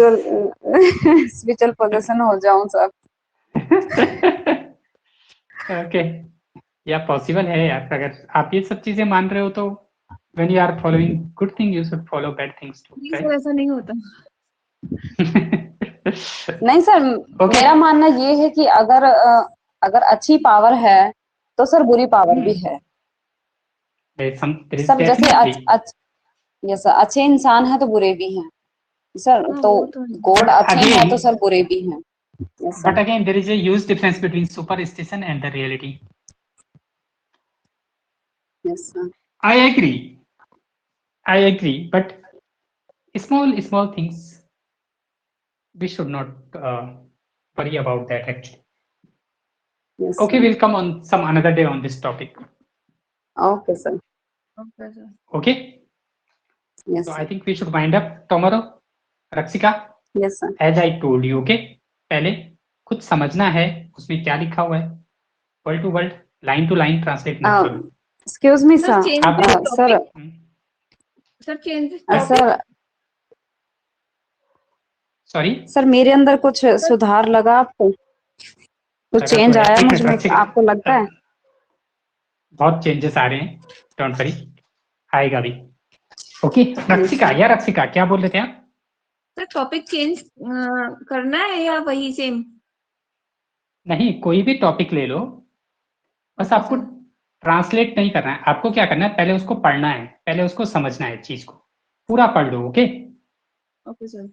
स्पिरिचुअल पोजीशन हो जाऊं सर. Okay. या पॉसिबल है यार. अगर आप ये सब चीजें मान रहे हो तो when you are following good thing you should follow bad things too, नहीं right? सर, ऐसा नहीं होता. नहीं सर Okay. मेरा मानना ये है कि अगर अच्छी पावर है तो सर बुरी पावर भी है. there is सर जैसे definitely. यस सर अच्छे इंसान हैं तो बुरे भी हैं सर. हाँ, तो वो तो है. गॉड अच्छे Again- हैं तो सर बुरे भी हैं. Yes, sir. But again, there is a huge difference between superstition and the reality. Yes, sir. I agree, but small things, we should not worry about that actually. Yes, Okay, sir. we'll come on some another day on this topic. Okay, sir. Okay, sir. Okay, Yes, so sir. I think we should wind up tomorrow. Raksika, Yes, sir. as I told you, okay, पहले खुद समझना है उसमें क्या लिखा हुआ है, word to word, line to line translate मत करो. Excuse me, Sir, sir. change आप the Sir, topic. Sir, change the topic. sir, sorry, sir मेरे अंदर कुछ सुधार लगा आपको? कुछ लगा तो चेंज है, आया एक मुझ मिनट में, रक्षिका, आपको लगता है? बहुत चेंजेस आ रहे हैं, डोंट वरी, आएगा भी. ओके, रक्षिका, या रक्षिका क्या बोल रहे थे आप? सर, टॉपिक चेंज करना है या वही सेम? नहीं, कोई भी टॉपिक ले लो, बस Okay, आपको sir. ट्रांसलेट नहीं करना है. आपको क्या करना है, पहले उसको पढ़ना है, पहले उसको समझना है, चीज को पूरा पढ़ लो. Okay, Okay, sir.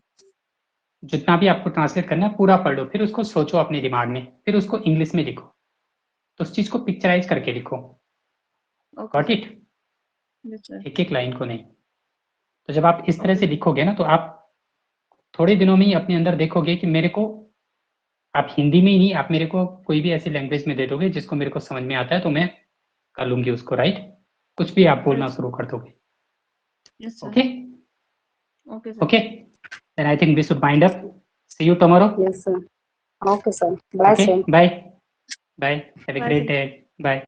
जितना भी आपको ट्रांसलेट करना है पूरा पढ़ लो, फिर उसको सोचो अपने दिमाग में, फिर उसको इंग्लिश में लिखो, तो उस चीज को पिक्चराइज करके लिखो. Okay, got sir. It? Yes, sir. एक एक लाइन को नहीं. तो जब आप इस तरह से लिखोगे ना, तो आप थोड़े दिनों में ही अपने अंदर देखोगे कि मेरे को, आप हिंदी में ही नहीं, आप मेरे को कोई भी ऐसी लैंग्वेज में दे दोगे जिसको मेरे को समझ में आता है, तो मैं कर लूंगी उसको. राइट, कुछ भी आप बोलना शुरू कर दोगे. Yes, sir. Okay Okay, sir. Okay, then I think we should wind up. See you tomorrow. Yes, sir. Okay, sir. Bye, okay, sir. Bye bye, have a Bye, great sir. Day. Bye.